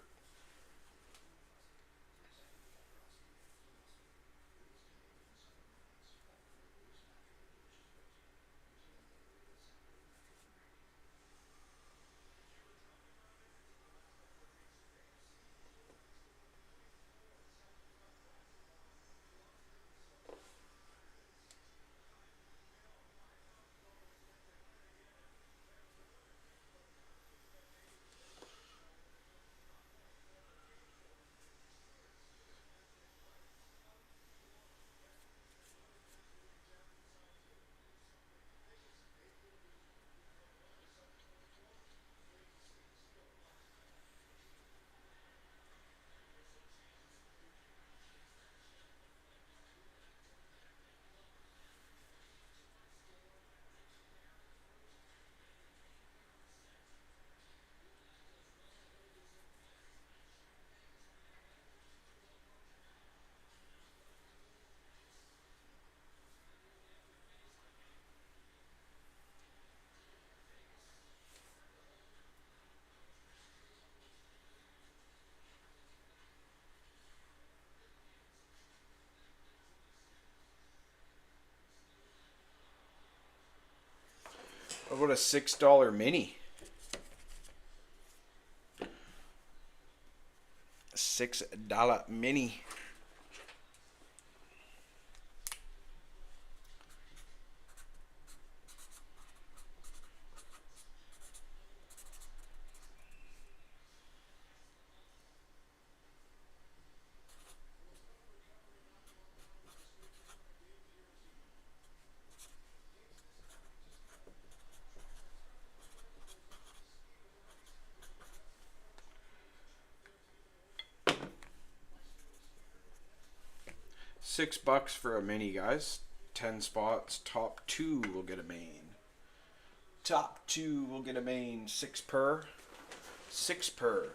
How about a $6 mini? $6 mini. $6 for a mini, guys. 10 spots. Top 2 will get a main. Top 2 will get a main. 6 per. 6 per.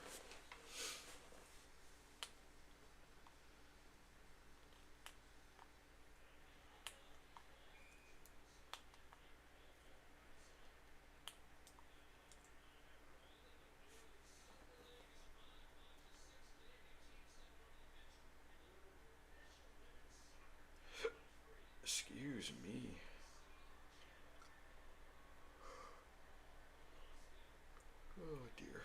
Excuse me. Oh dear.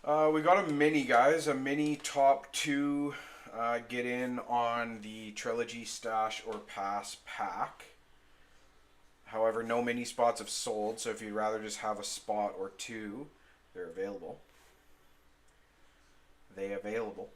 We got a mini, guys. A mini top two. Get in on the Trilogy Stash or Pass pack. However, no mini spots have sold, so if you'd rather just have a spot or two, they're available. They available.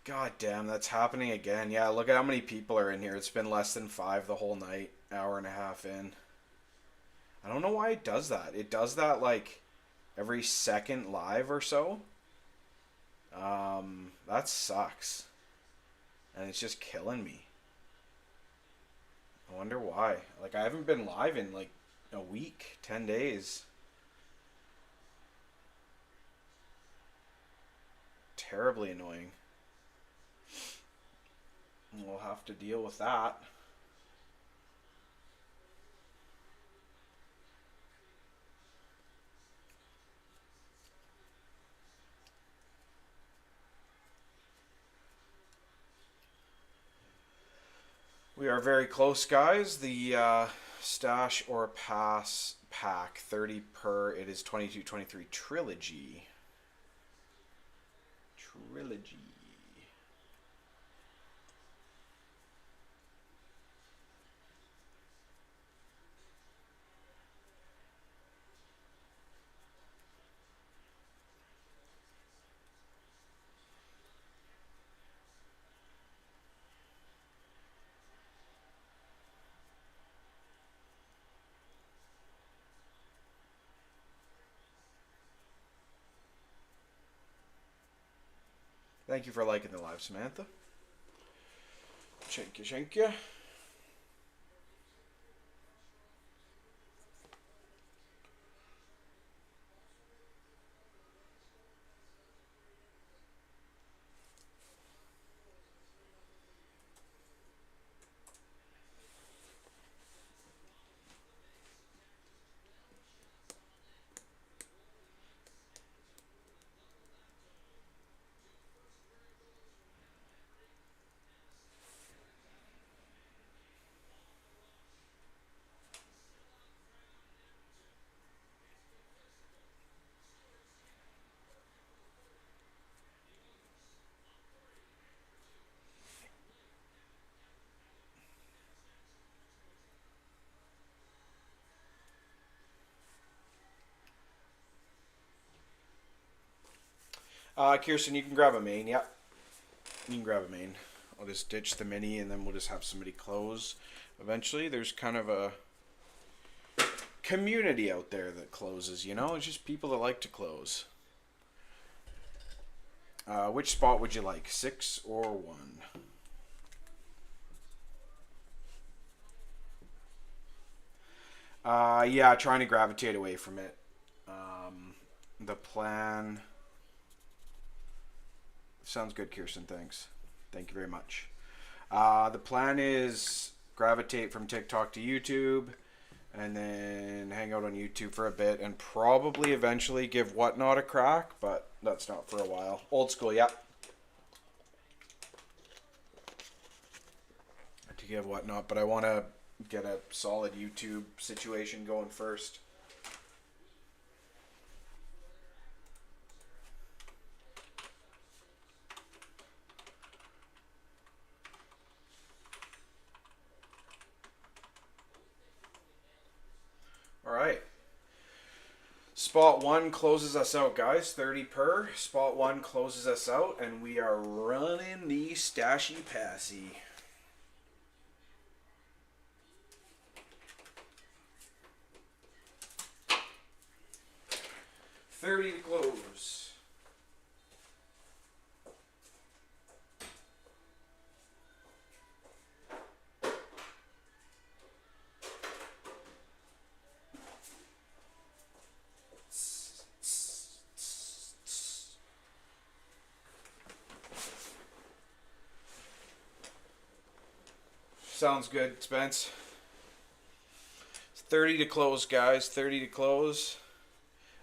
God damn, that's happening again. Yeah, look at how many people are in here. It's been less than 5 the whole night. Hour and a half in. I don't know why it does that. It does that like every second live or so. That sucks. And it's just killing me. I wonder why. Like, I haven't been live in like a week, 10 days. Terribly annoying. We'll have to deal with that. We are very close, guys. The Stash or Pass pack, 30 per. It is 22-23 Trilogy. Trilogy. Thank you for liking the live, Samantha. Thank you, thank you. Kirsten, you can grab a main. Yep. You can grab a main. I'll just ditch the mini and then we'll just have somebody close. Eventually, there's kind of a community out there that closes, you know? It's just people that like to close. Which spot would you like? 6 or 1? Yeah, trying to gravitate away from it. The plan... Sounds good, Kirsten. Thanks. Thank you very much. The plan is gravitate from TikTok to YouTube, and then hang out on YouTube for a bit, and probably eventually give Whatnot a crack, but that's not for a while. Old school, yeah. To give Whatnot, but I want to get a solid YouTube situation going first. Spot 1 closes us out, guys. 30 per. Spot 1 closes us out, and we are running the Stashy Passy. $30 to close. Sounds good, Spence. 30 to close, guys. 30 to close.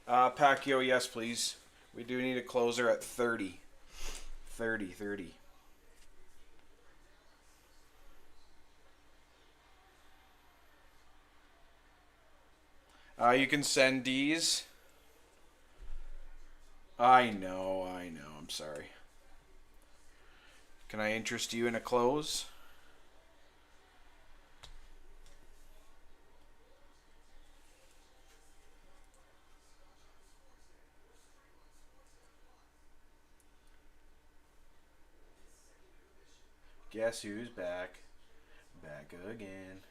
Pacquiao, yes, please. We do need a closer at 30. 30, 30. You can send D's. I know. I'm sorry. Can I interest you in a close? Guess who's back? Back again.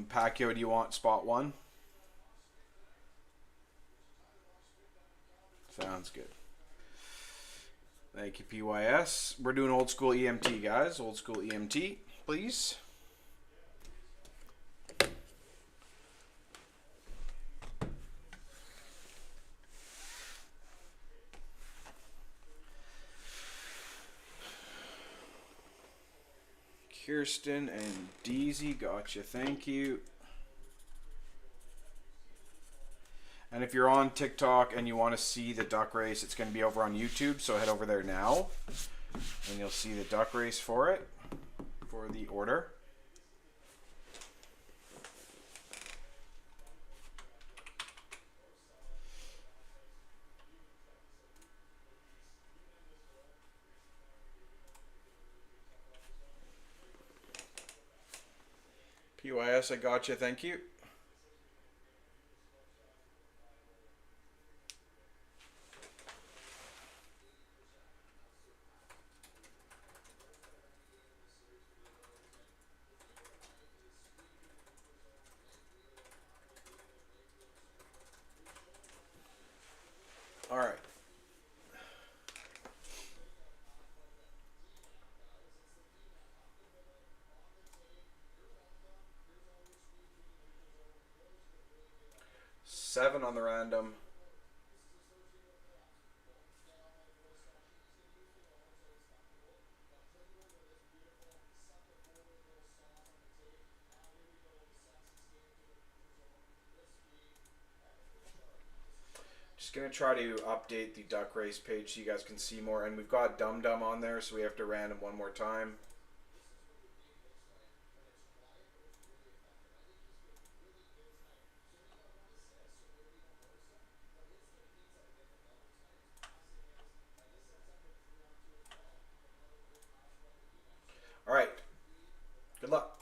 Pacquiao, do you want spot 1? Sounds good. Thank you, PYS. We're doing old school EMT, guys. Old school EMT, please. Kirsten and Deezy, gotcha. Thank you. And if you're on TikTok and you want to see the duck race, it's going to be over on YouTube, so head over there now. And you'll see the duck race for it, for the order. PYS, I gotcha. Thank you. All right. Seven on the random. Just going to try to update the duck race page so you guys can see more. And we've got Dum Dum on there, so we have to random one more time. All right. Good luck.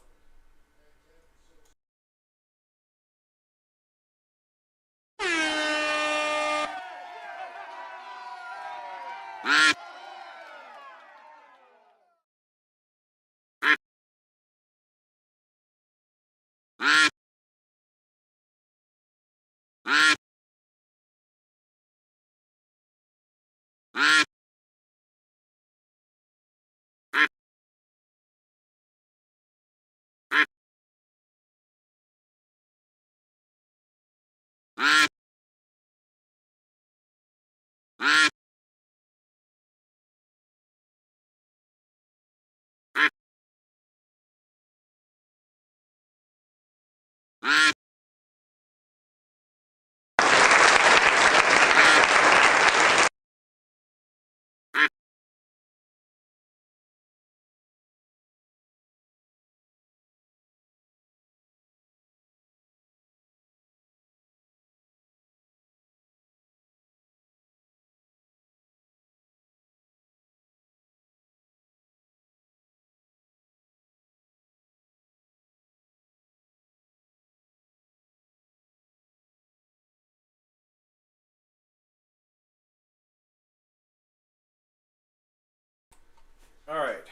All right.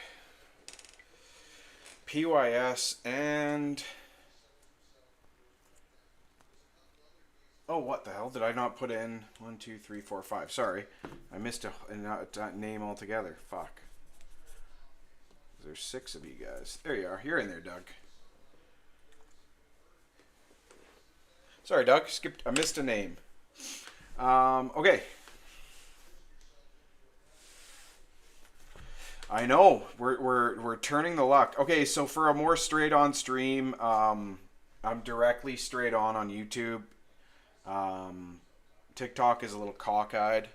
PYS and... Oh, what the hell? Did I not put in 1, 2, 3, 4, 5? Sorry. I missed a name altogether. Fuck. There's 6 of you guys. There you are. You're in there, Doug. Sorry, Doug. I missed a name. Okay. I know. We're turning the luck. Okay, so for a more straight on stream, I'm directly straight on YouTube. TikTok is a little cockeyed.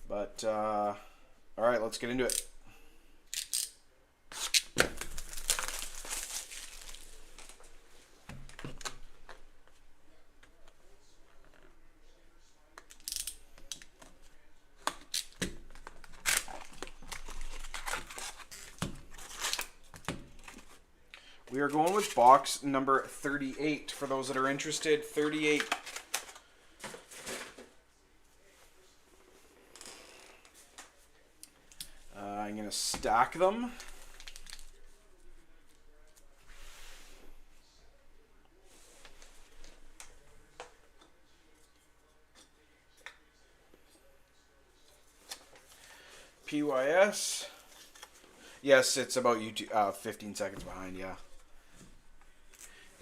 But, alright, let's get into it. We are going with box number 38 for those that are interested. 38. I'm going to stack them. PYS. Yes, it's about YouTube. 15 seconds behind, yeah.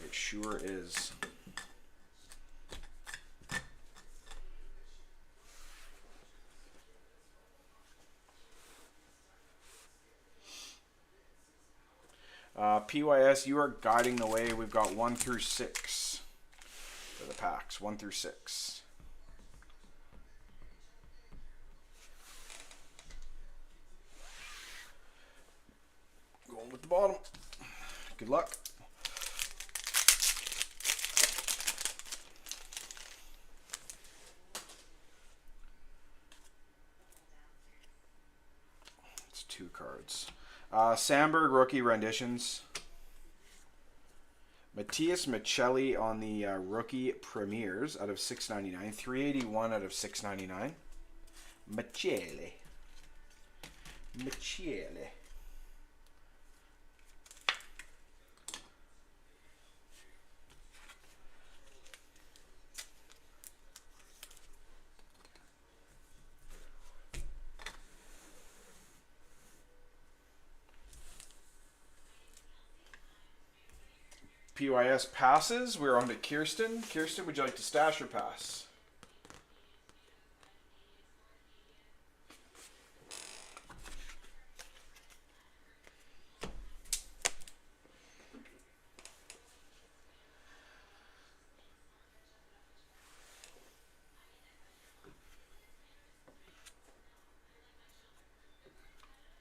It sure is. PYS, you are guiding the way. We've got 1 through 6 for the packs. 1 through 6. Going with the bottom. Good luck. It's 2 cards. Sandberg rookie renditions. Matthias Michelli on the rookie premieres out of 699. 381 out of 699. Michelli. PYS passes. We're on to Kirsten. Kirsten, would you like to stash or pass?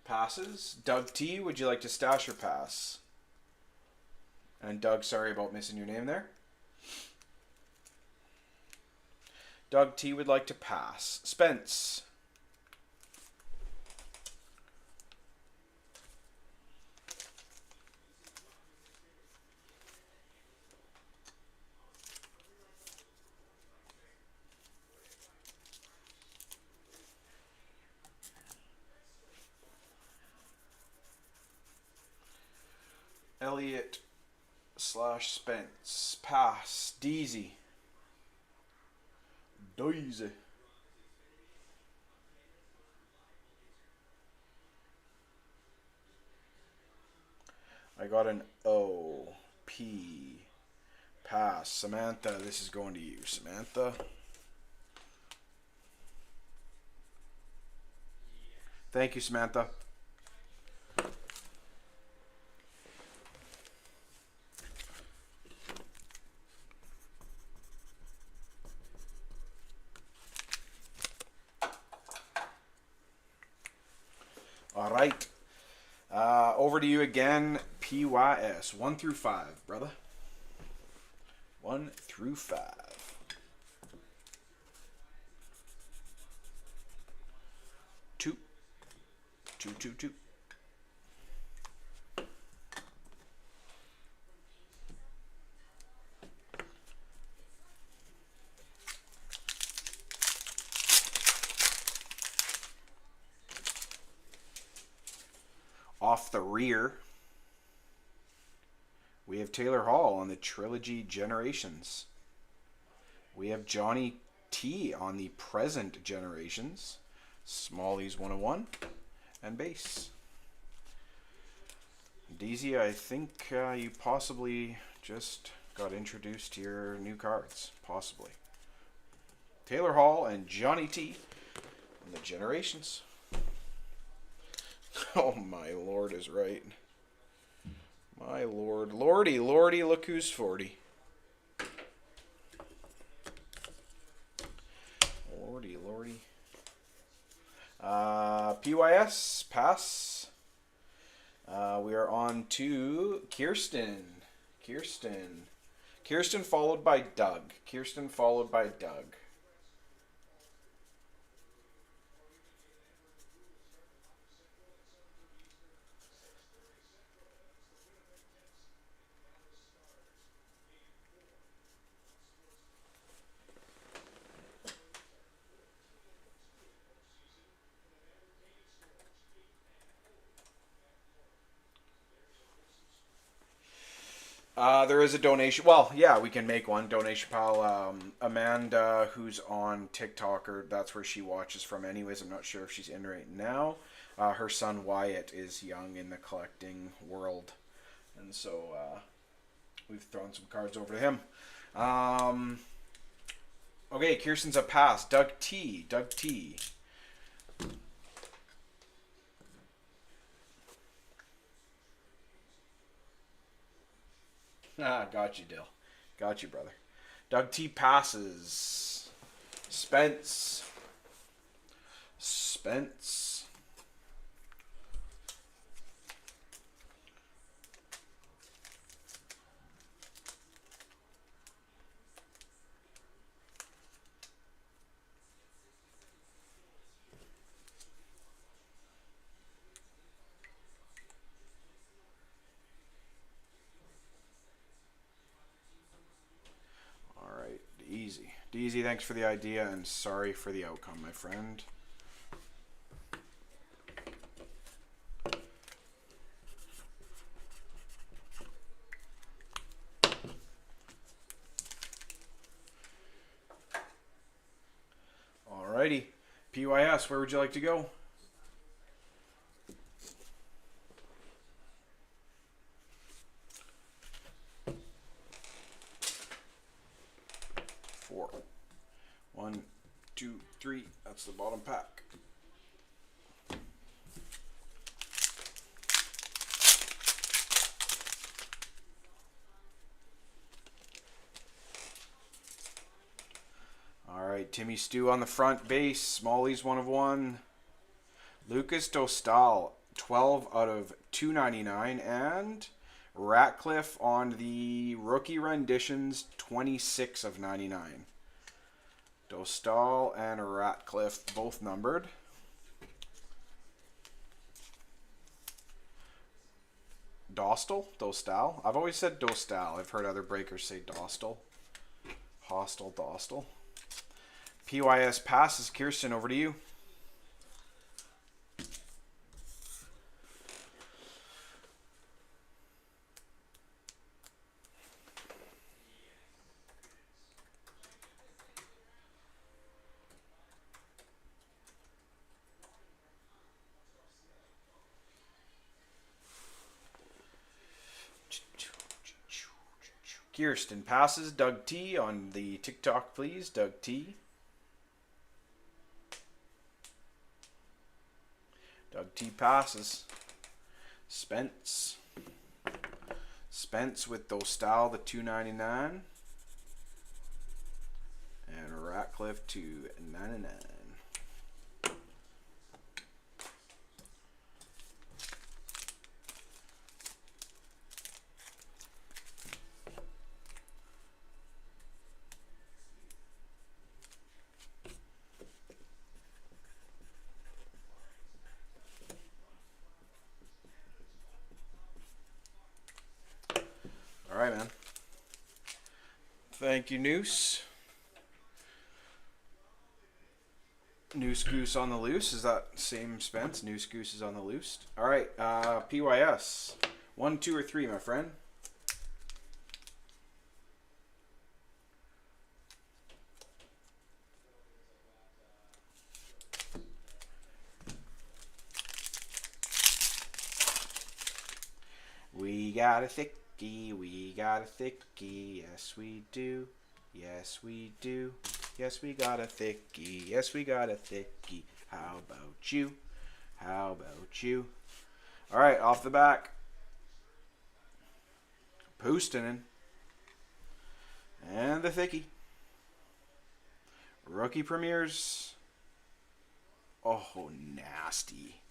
Passes. Doug T, would you like to stash or pass? And Doug, sorry about missing your name there. Doug T would like to pass. Spence. Elliot / Spence. Pass. Deasy. Daisy. I got an O. P. Pass. Samantha, this is going to you. Samantha. Thank you, Samantha. All right. Over to you again, PYS. 1 through 5, brother. 1 through 5. 2. 2, 2, 2. Off the rear, we have Taylor Hall on the Trilogy Generations. We have Johnny T on the Present Generations. Smallies 101 and base. DZ, I think you possibly just got introduced to your new cards. Possibly. Taylor Hall and Johnny T on the Generations. Oh, my lord is right. My lord. Lordy, lordy, look who's 40. Lordy, lordy. PYS, pass. We are on to Kirsten. Kirsten followed by Doug. There is a donation. Well, yeah, we can make one. Donation pal. Amanda, who's on TikTok, or that's where she watches from anyways. I'm not sure if she's in right now. Her son Wyatt is young in the collecting world. And so we've thrown some cards over to him. Okay, Kirsten's a pass. Doug T. Got you, Dill. Got you, brother. Doug T passes. Spence. Alright, DZ, thanks for the idea and sorry for the outcome, my friend. Alrighty. PYS, where would you like to go? Four. 1, 2, 3. That's the bottom pack. Alright, Timmy Stew on the front base. Smallies 1 of 1. Lucas Dostal, 12 out of 299. And Ratcliffe on the rookie renditions, 26 of 99. Dostal and Ratcliffe both numbered. Dostal? I've always said Dostal. I've heard other breakers say Dostal. Dostal. PYS passes. Kirsten, over to you. Kirsten passes. Doug T on the TikTok, please. Doug T. Doug T passes. Spence with Dostal, the 299. And Ratcliffe to 99. All right, man. Thank you, Noose. Noose Goose on the loose. Is that same Spence? Noose Goose is on the loose. All right. PYS. 1, 2, or 3, my friend. We got a thickie, we got a thickie, yes we do, yes we do, yes we got a thickie, yes we got a thickie. How about you? How about you? All right, off the back. Pustinen. And the thickie. Rookie premieres. Oh, nasty.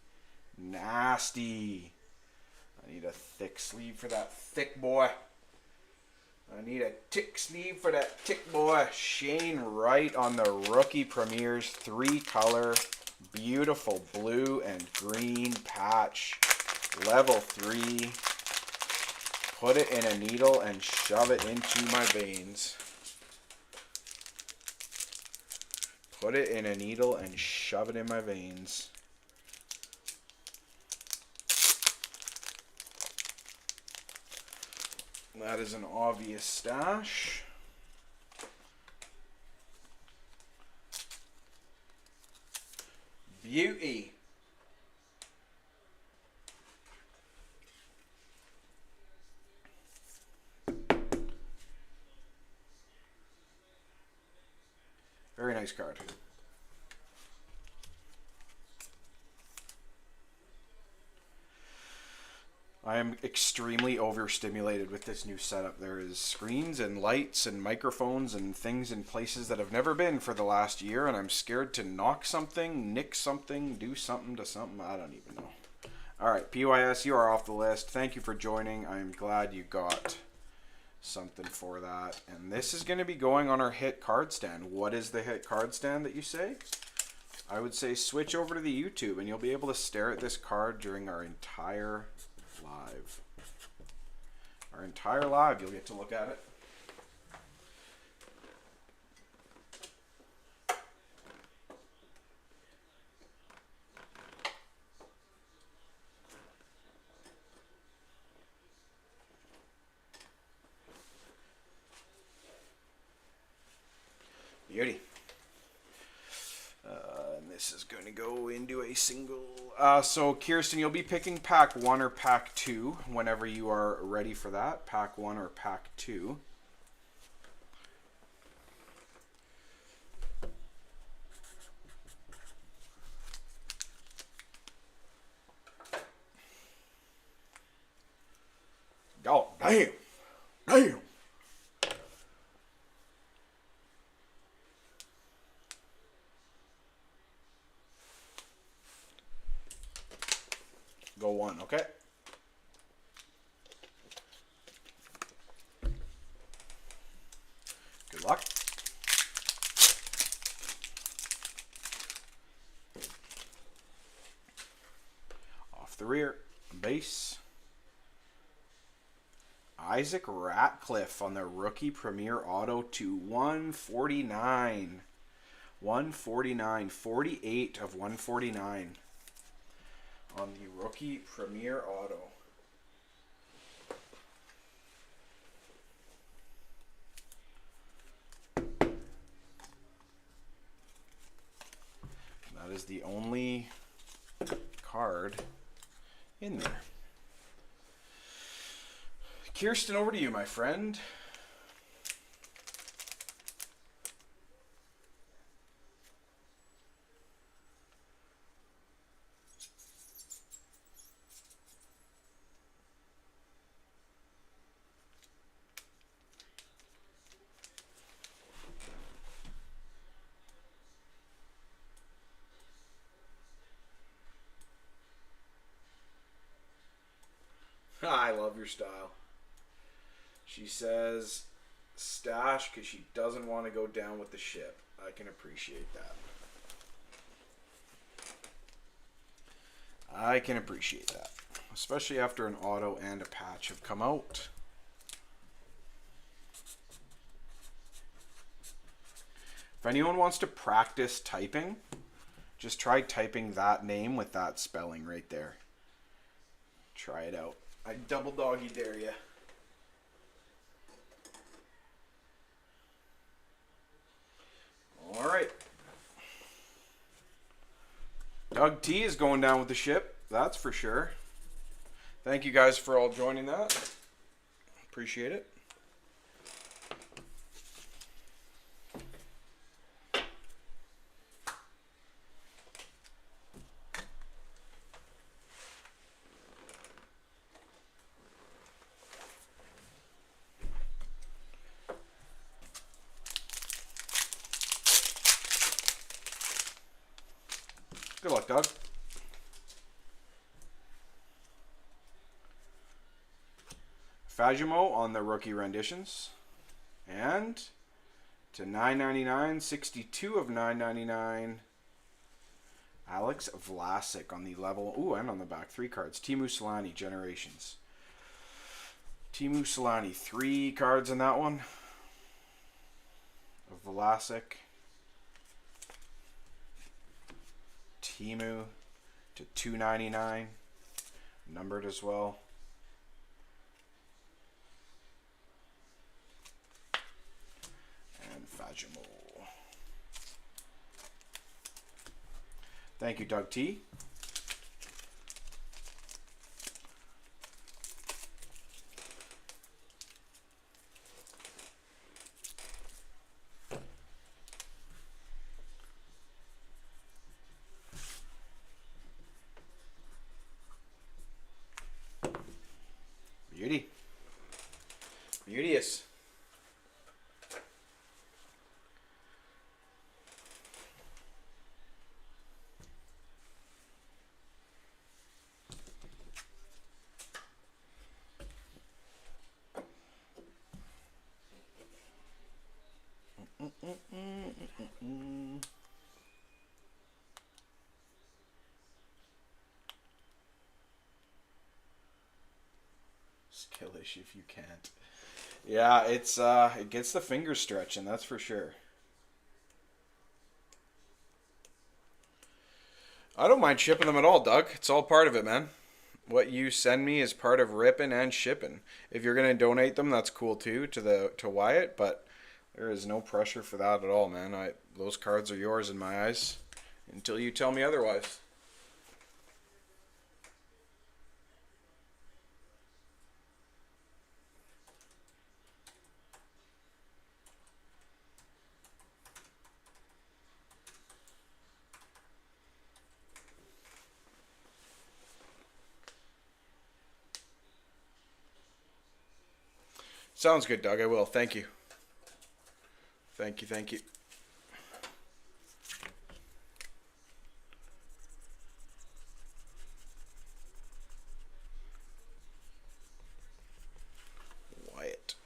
Nasty. I need a thick sleeve for that thick boy. I need a tick sleeve for that tick boy. Shane Wright on the Rookie Premieres 3-color. Beautiful blue and green patch. Level 3. Put it in a needle and shove it into my veins. Put it in a needle and shove it in my veins. That is an obvious stash. Beauty. Very nice card. I am extremely overstimulated with this new setup. There is screens and lights and microphones and things in places that have never been for the last year, and I'm scared to knock something, nick something, do something to something. I don't even know. All right, PYS, you are off the list. Thank you for joining. I'm glad you got something for that. And this is going to be going on our hit card stand. What is the hit card stand that you say? I would say switch over to the YouTube, and you'll be able to stare at this card during our entire live. Our entire live, you'll get to look at it. Beauty. And this is going to go into a single. So Kirsten, you'll be picking pack 1 or pack 2 whenever you are ready for that. Pack 1 or pack 2. Oh, damn. Damn. Go 1, okay? Good luck. Off the rear, base. Isaac Ratcliffe on the Rookie Premier Auto to 149. 149. 48 of 149. On the Rookie Premier Auto. That is the only card in there. Kirsten, over to you, my friend. I love your style. She says stash because she doesn't want to go down with the ship. I can appreciate that. I can appreciate that. Especially after an auto and a patch have come out. If anyone wants to practice typing, Just try typing that name with that spelling right there. Try it out. I double doggy dare you. All right. Doug T is going down with the ship. That's for sure. Thank you guys for all joining that. Appreciate it. Good luck, Doug. Fajimo on the rookie renditions. And to $9.99, 62 of $9.99. Alex Vlasic on the level. Ooh, and on the back. 3 cards. Teemu Selanne, Generations. Teemu Selanne, 3 cards in that one. Vlasic. Teemu to $2.99. Numbered as well. And Fajimo. Thank you, Doug T. Beauty. Beauteous. Skillish if you can't. Yeah, it's it gets the fingers stretching, that's for sure. I don't mind shipping them at all, Doug. It's all part of it, man. What you send me is part of ripping and shipping. If you're gonna donate them, that's cool too to Wyatt, but there is no pressure for that at all, man. Those cards are yours in my eyes until you tell me otherwise. Sounds good, Doug. I will. Thank you. Thank you, thank you. Wyatt.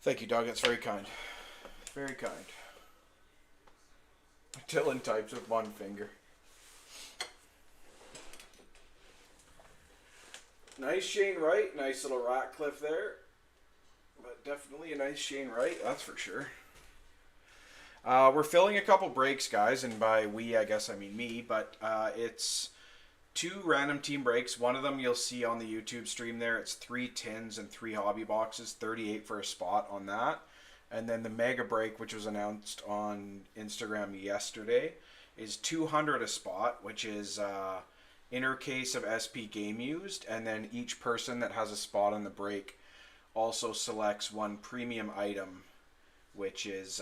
Thank you, Doug. That's very kind. Very kind. Dylan types with one finger. Nice Shane Wright. Nice little Ratcliffe there. But definitely a nice Shane Wright, that's for sure. We're filling a couple breaks, guys, and by we, I guess I mean me, but it's 2 random team breaks. One of them you'll see on the YouTube stream there. It's 3 tins and 3 hobby boxes, 38 for a spot on that. And then the mega break, which was announced on Instagram yesterday, is 200 a spot, which is inner case of SP game used, and then each person that has a spot on the break also selects 1 premium item, which is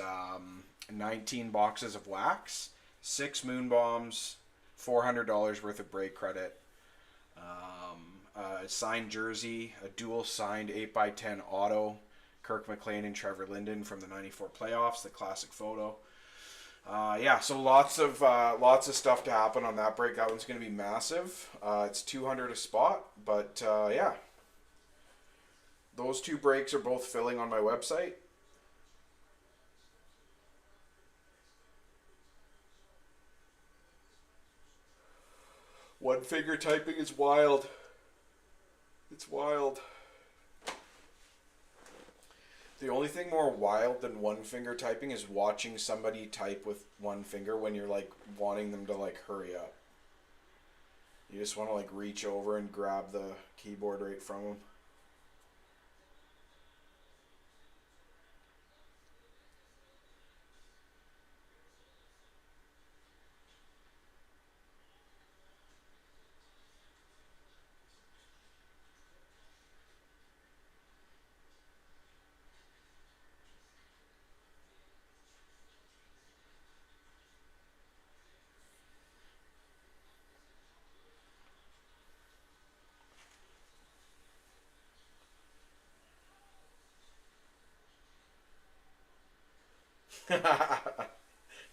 19 boxes of wax, 6 moon bombs, $400 worth of break credit, a signed jersey, a dual signed 8x10 auto, Kirk McLean and Trevor Linden from the '94 playoffs, the classic photo. Yeah, so lots of stuff to happen on that break. That one's going to be massive. It's 200 a spot, but yeah. Those 2 breaks are both filling on my website. One finger typing is wild. It's wild. The only thing more wild than one finger typing is watching somebody type with one finger when you're like wanting them to like hurry up. You just want to like reach over and grab the keyboard right from them.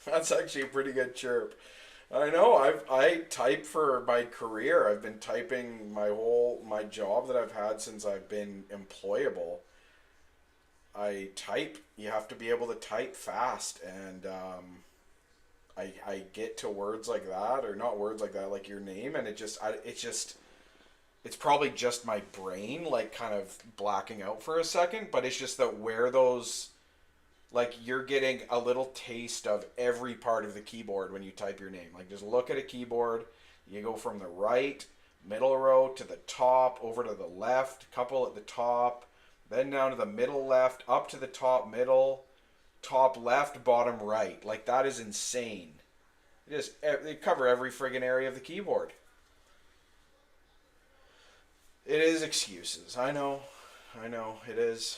That's actually a pretty good chirp. I know. I type for my career. I've been typing my job that I've had since I've been employable. I type. You have to be able to type fast, and I get to words like that, or not words like that, like your name, and it's probably just my brain like kind of blacking out for a second, but it's just that where those like you're getting a little taste of every part of the keyboard when you type your name. Like just look at a keyboard, you go from the right, middle row to the top, over to the left, couple at the top, then down to the middle left, up to the top middle, top left, bottom right. Like that is insane. They cover every friggin' area of the keyboard. It is excuses. I know it is.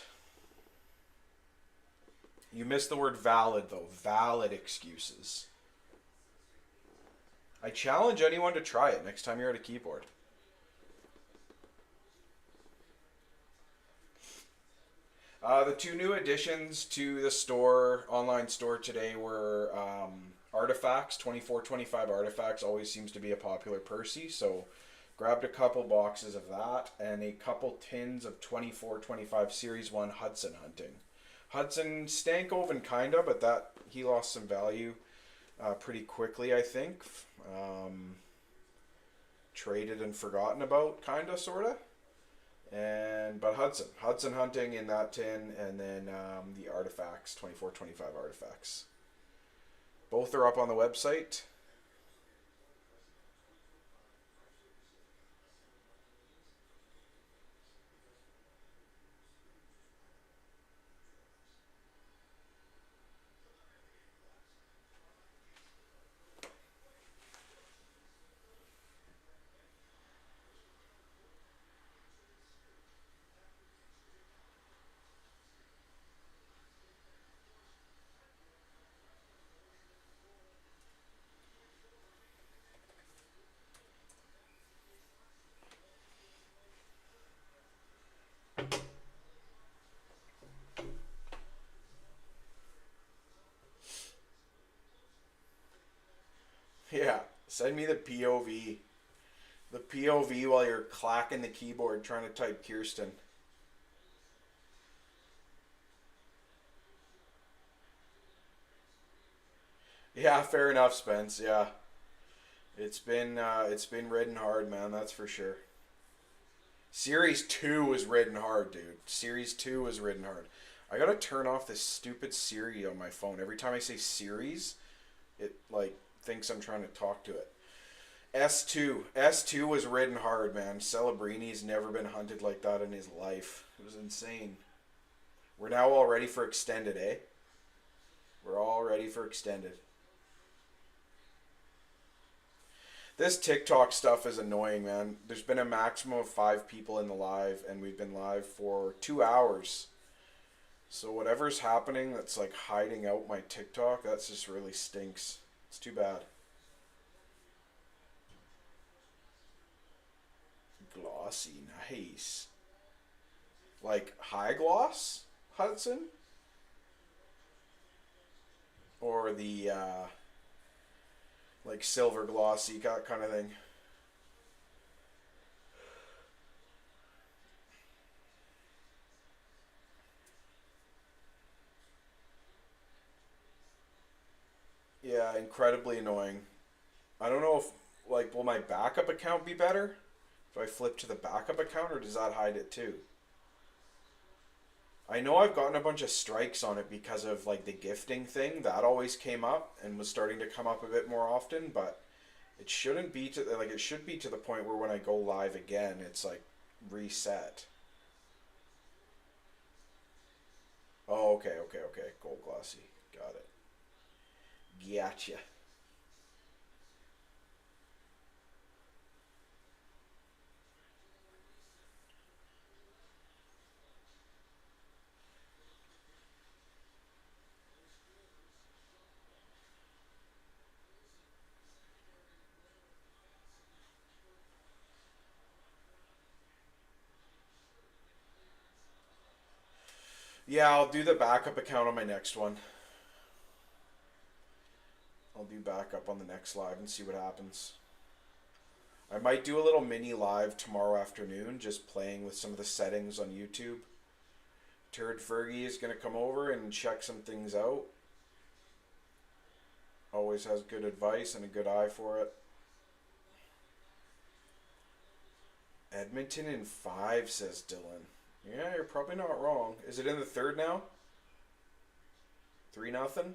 You missed the word valid, though. Valid excuses. I challenge anyone to try it next time you're at a keyboard. The two new additions to the online store today were artifacts. 24-25 artifacts always seems to be a popular Percy, so grabbed a couple boxes of that and a couple tins of 24-25 Series 1 Hudson hunting. Hudson stank oven kinda, but that he lost some value pretty quickly, I think. Traded and forgotten about, kinda, sorta. But Hudson hunting in that tin, and then the artifacts, 24-25 artifacts. Both are up on the website. Yeah, send me the POV. The POV while you're clacking the keyboard trying to type Kirsten. Yeah, fair enough, Spence. Yeah, it's been ridden hard, man. That's for sure. Series 2 was ridden hard, dude. Series 2 was ridden hard. I gotta turn off this stupid Siri on my phone. Every time I say series, it like thinks I'm trying to talk to it. S2 was ridden hard, man. Celebrini's never been hunted like that in his life. It was insane. We're now all ready for extended, eh? We're all ready for extended. This TikTok stuff is annoying, man. There's been a maximum of 5 people in the live, and we've been live for 2 hours. So whatever's happening that's like hiding out my TikTok, that's just really stinks. It's too bad. Glossy, nice. Like high gloss Hudson? Or the like silver glossy kind of thing. Yeah, incredibly annoying. I don't know if like will my backup account be better if I flip to the backup account, or does that hide it too? I know I've gotten a bunch of strikes on it because of like the gifting thing. That always came up and was starting to come up a bit more often, but it shouldn't be to like it should be to the point where when I go live again, it's like reset. Oh, okay, okay, okay. Gold glossy. Got it. Gotcha. Yeah, I'll do the backup account on my next one. I'll do backup on the next live and see what happens. I might do a little mini live tomorrow afternoon, just playing with some of the settings on YouTube. Turd Fergie is going to come over and check some things out. Always has good advice and a good eye for it. Edmonton in 5, says Dylan. Yeah, you're probably not wrong. Is it in the third now? 3-0?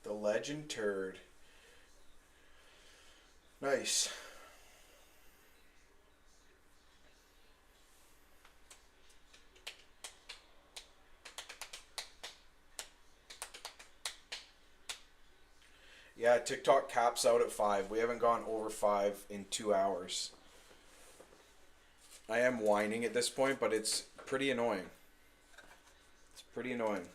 The Legend Turd. Nice. Yeah, TikTok caps out at 5. We haven't gone over 5 in 2 hours. I am whining at this point, but it's pretty annoying. It's pretty annoying.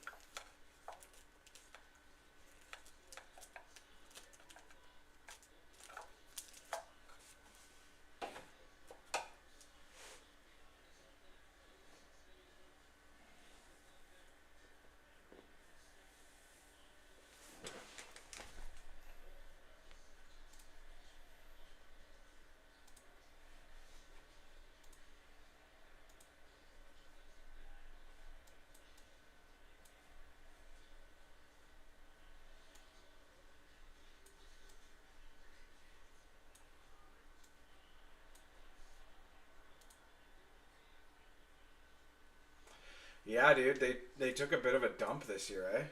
Yeah, dude, they took a bit of a dump this year, eh?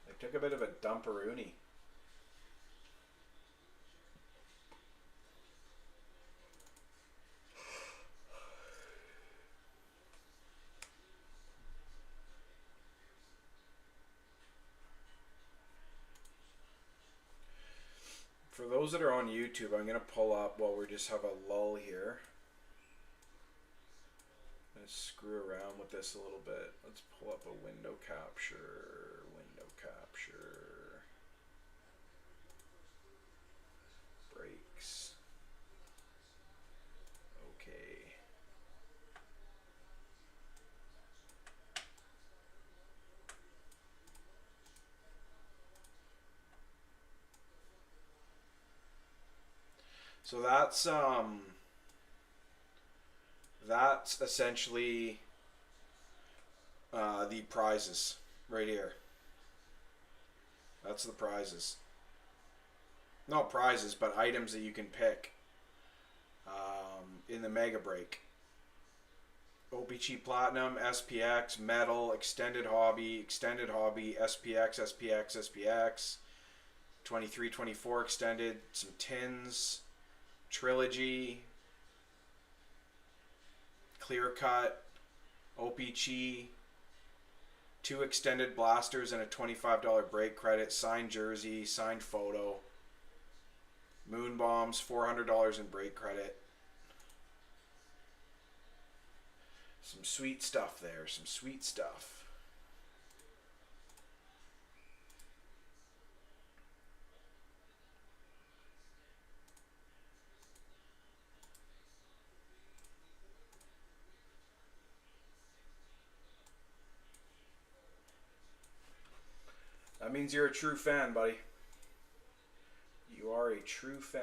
They took a bit of a dumperoonie. For those that are on YouTube, I'm gonna pull up while we just have a lull here. Let's screw around with this a little bit. Let's pull up a window capture. Window capture. Breaks. Okay. So that's essentially the prizes right here. That's the prizes. Not prizes, but items that you can pick in the Mega Break. OPG Platinum, SPX, Metal, Extended Hobby, SPX, SPX, SPX, 23, 24 Extended, some tins, Trilogy, Clear Cut, OPG, 2 extended blasters and a $25 break credit, signed jersey, signed photo, Moon Bombs, $400 in break credit. Some sweet stuff there, some sweet stuff. That means you're a true fan, buddy. You are a true fan.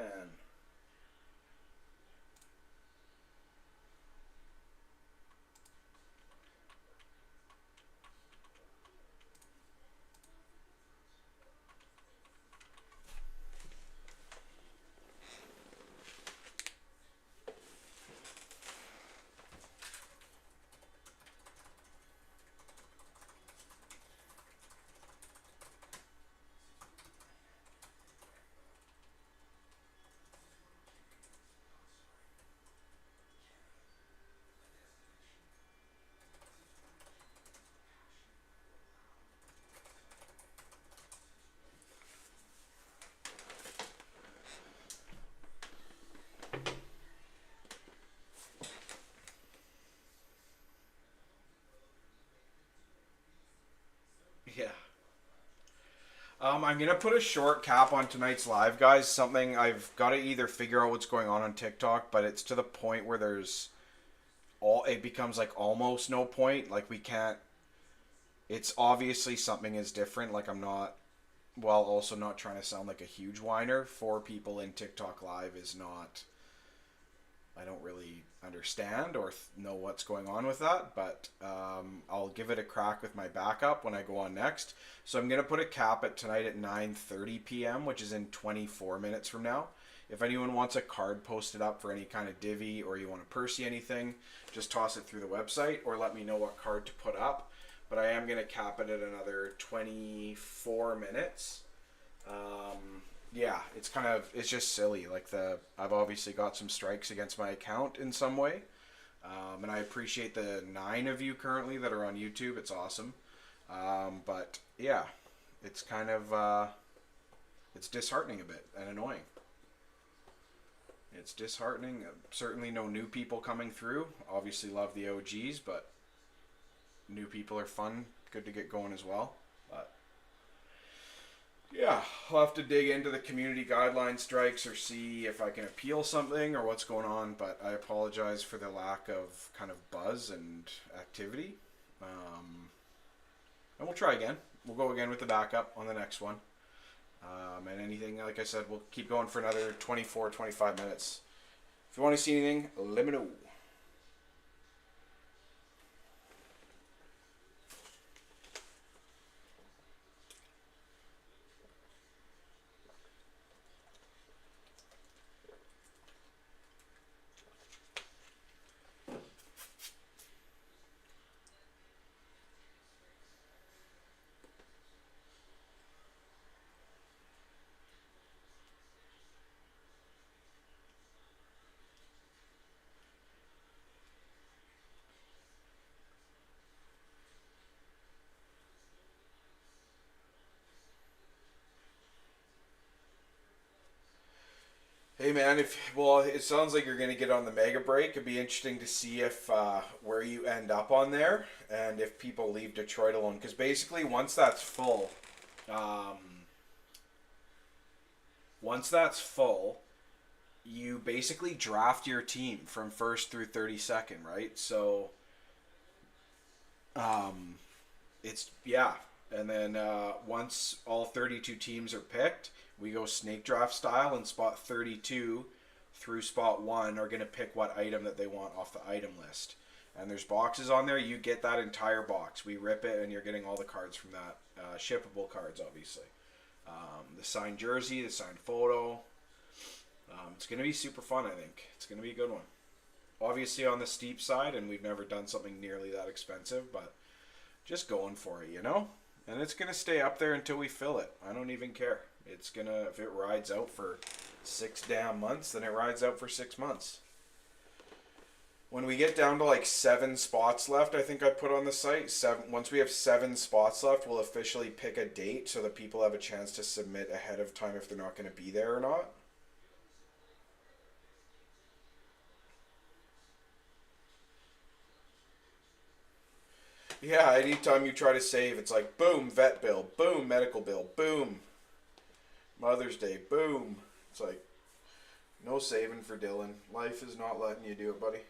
Yeah. I'm gonna put a short cap on tonight's live, guys. Something I've got to either figure out what's going on TikTok, but it's to the point where it becomes like almost no point. Like we can't. It's obviously something is different. Like I'm not, while also not trying to sound like a huge whiner. 4 people in TikTok live is not. I don't really understand or know what's going on with that, but I'll give it a crack with my backup when I go on next. So I'm gonna put a cap at tonight at 9:30 p.m., which is in 24 minutes from now. If anyone wants a card posted up for any kind of divvy or you want to Percy anything, just toss it through the website or let me know what card to put up. But I am gonna cap it at another 24 minutes. Yeah, it's just silly. Like I've obviously got some strikes against my account in some way, and I appreciate the 9 of you currently that are on YouTube. It's awesome, but yeah, it's kind of it's disheartening a bit and annoying. It's disheartening. Certainly no new people coming through. Obviously love the OGs, but new people are fun. Good to get going as well. But yeah, I'll have to dig into the community guideline strikes or see if I can appeal something or what's going on, but I apologize for the lack of kind of buzz and activity. And we'll try again. We'll go again with the backup on the next one. And anything, like I said, we'll keep going for another 24, 25 minutes. If you want to see anything, let me know. Hey man, it sounds like you're gonna get on the mega break. It'd be interesting to see if where you end up on there and if people leave Detroit alone. Because basically, um, once that's full, you basically draft your team from first through 32nd, right? So, um, it's yeah, and then once all 32 teams are picked, we go snake draft style, and spot 32 through spot 1 are going to pick what item that they want off the item list. And there's boxes on there. You get that entire box. We rip it, and you're getting all the cards from that. Shippable cards, obviously. The signed jersey, the signed photo. It's going to be super fun, I think. It's going to be a good one. Obviously on the steep side, and we've never done something nearly that expensive, but just going for it, you know? And it's going to stay up there until we fill it. I don't even care. It's going to, if it rides out for 6 damn months, then it rides out for 6 months. When we get down to like 7 spots left, I think I put on the site, once we have 7 spots left, we'll officially pick a date so that people have a chance to submit ahead of time if they're not going to be there or not. Yeah, anytime you try to save, it's like boom, vet bill, boom, medical bill, boom, Mother's Day, boom. It's like no saving for Dylan. Life is not letting you do it, buddy.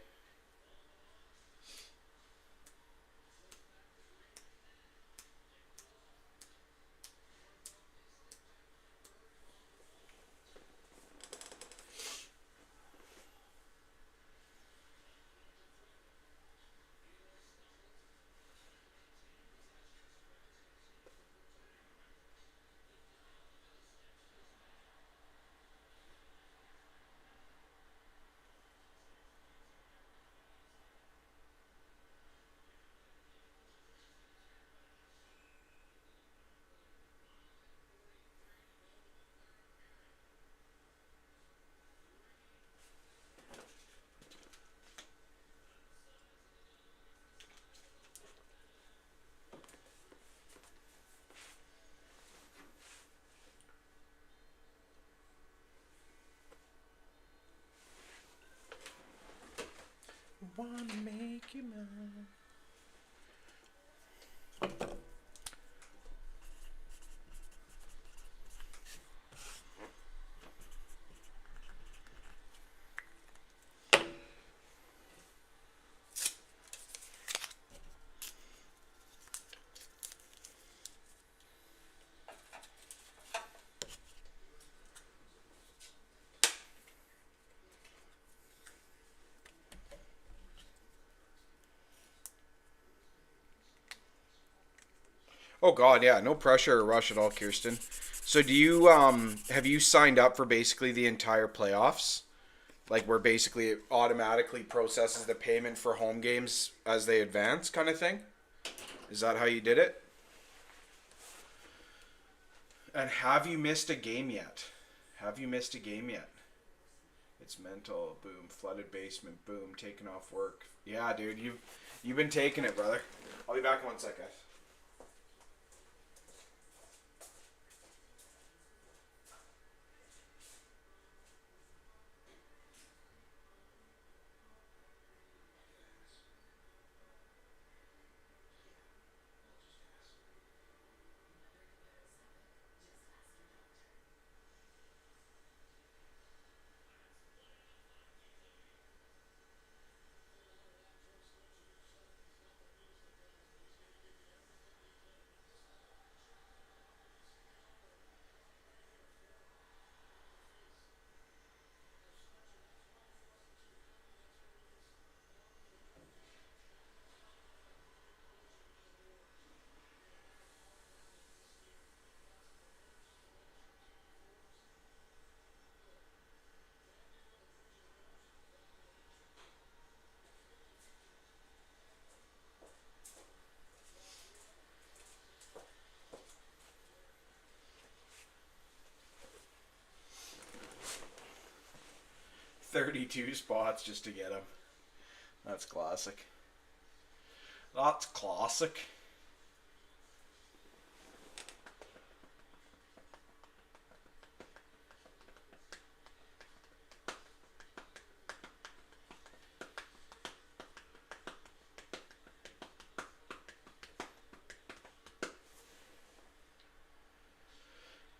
wanna make you mine. Oh God, yeah, no pressure or rush at all, Kirsten. So do you have you signed up for basically the entire playoffs? Like where basically it automatically processes the payment for home games as they advance, kind of thing? Is that how you did it? And have you missed a game yet? Have you missed a game yet? It's mental. Boom. Flooded basement. Boom. Taking off work. Yeah, dude, you've been taking it, brother. I'll be back in 1 second. 32 spots just to get him. That's classic. That's classic.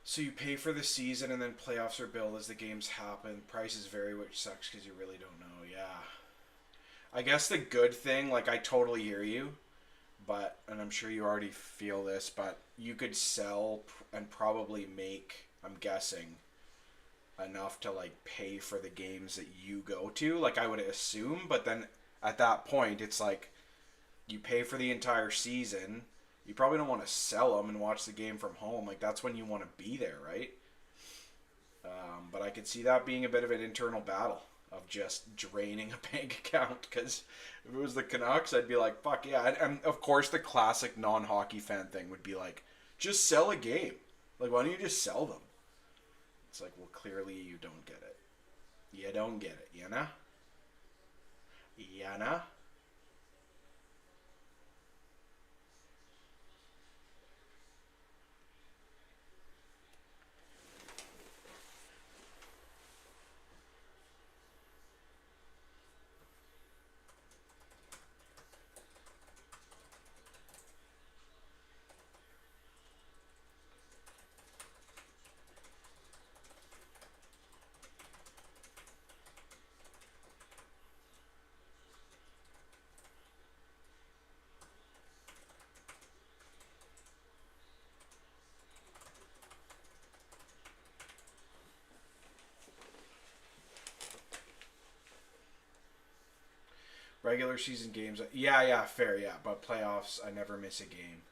So you pay for the season and then playoffs are billed as the games happen. Prices vary, which sucks because you really don't know. Yeah. I guess the good thing, like I totally hear you, but and I'm sure you already feel this, but you could sell and probably make, I'm guessing, enough to like pay for the games that you go to. Like I would assume, but then at that point, it's like you pay for the entire season. You probably don't want to sell them and watch the game from home. Like that's when you want to be there, right? But I could see that being a bit of an internal battle of just draining a bank account. Because if it was the Canucks, I'd be like, fuck yeah. And of course, the classic non-hockey fan thing would be like, just sell a game. Like, why don't you just sell them? It's like, well, clearly you don't get it. You don't get it, you know? You know? Regular season games, yeah, fair, yeah. But playoffs, I never miss a game.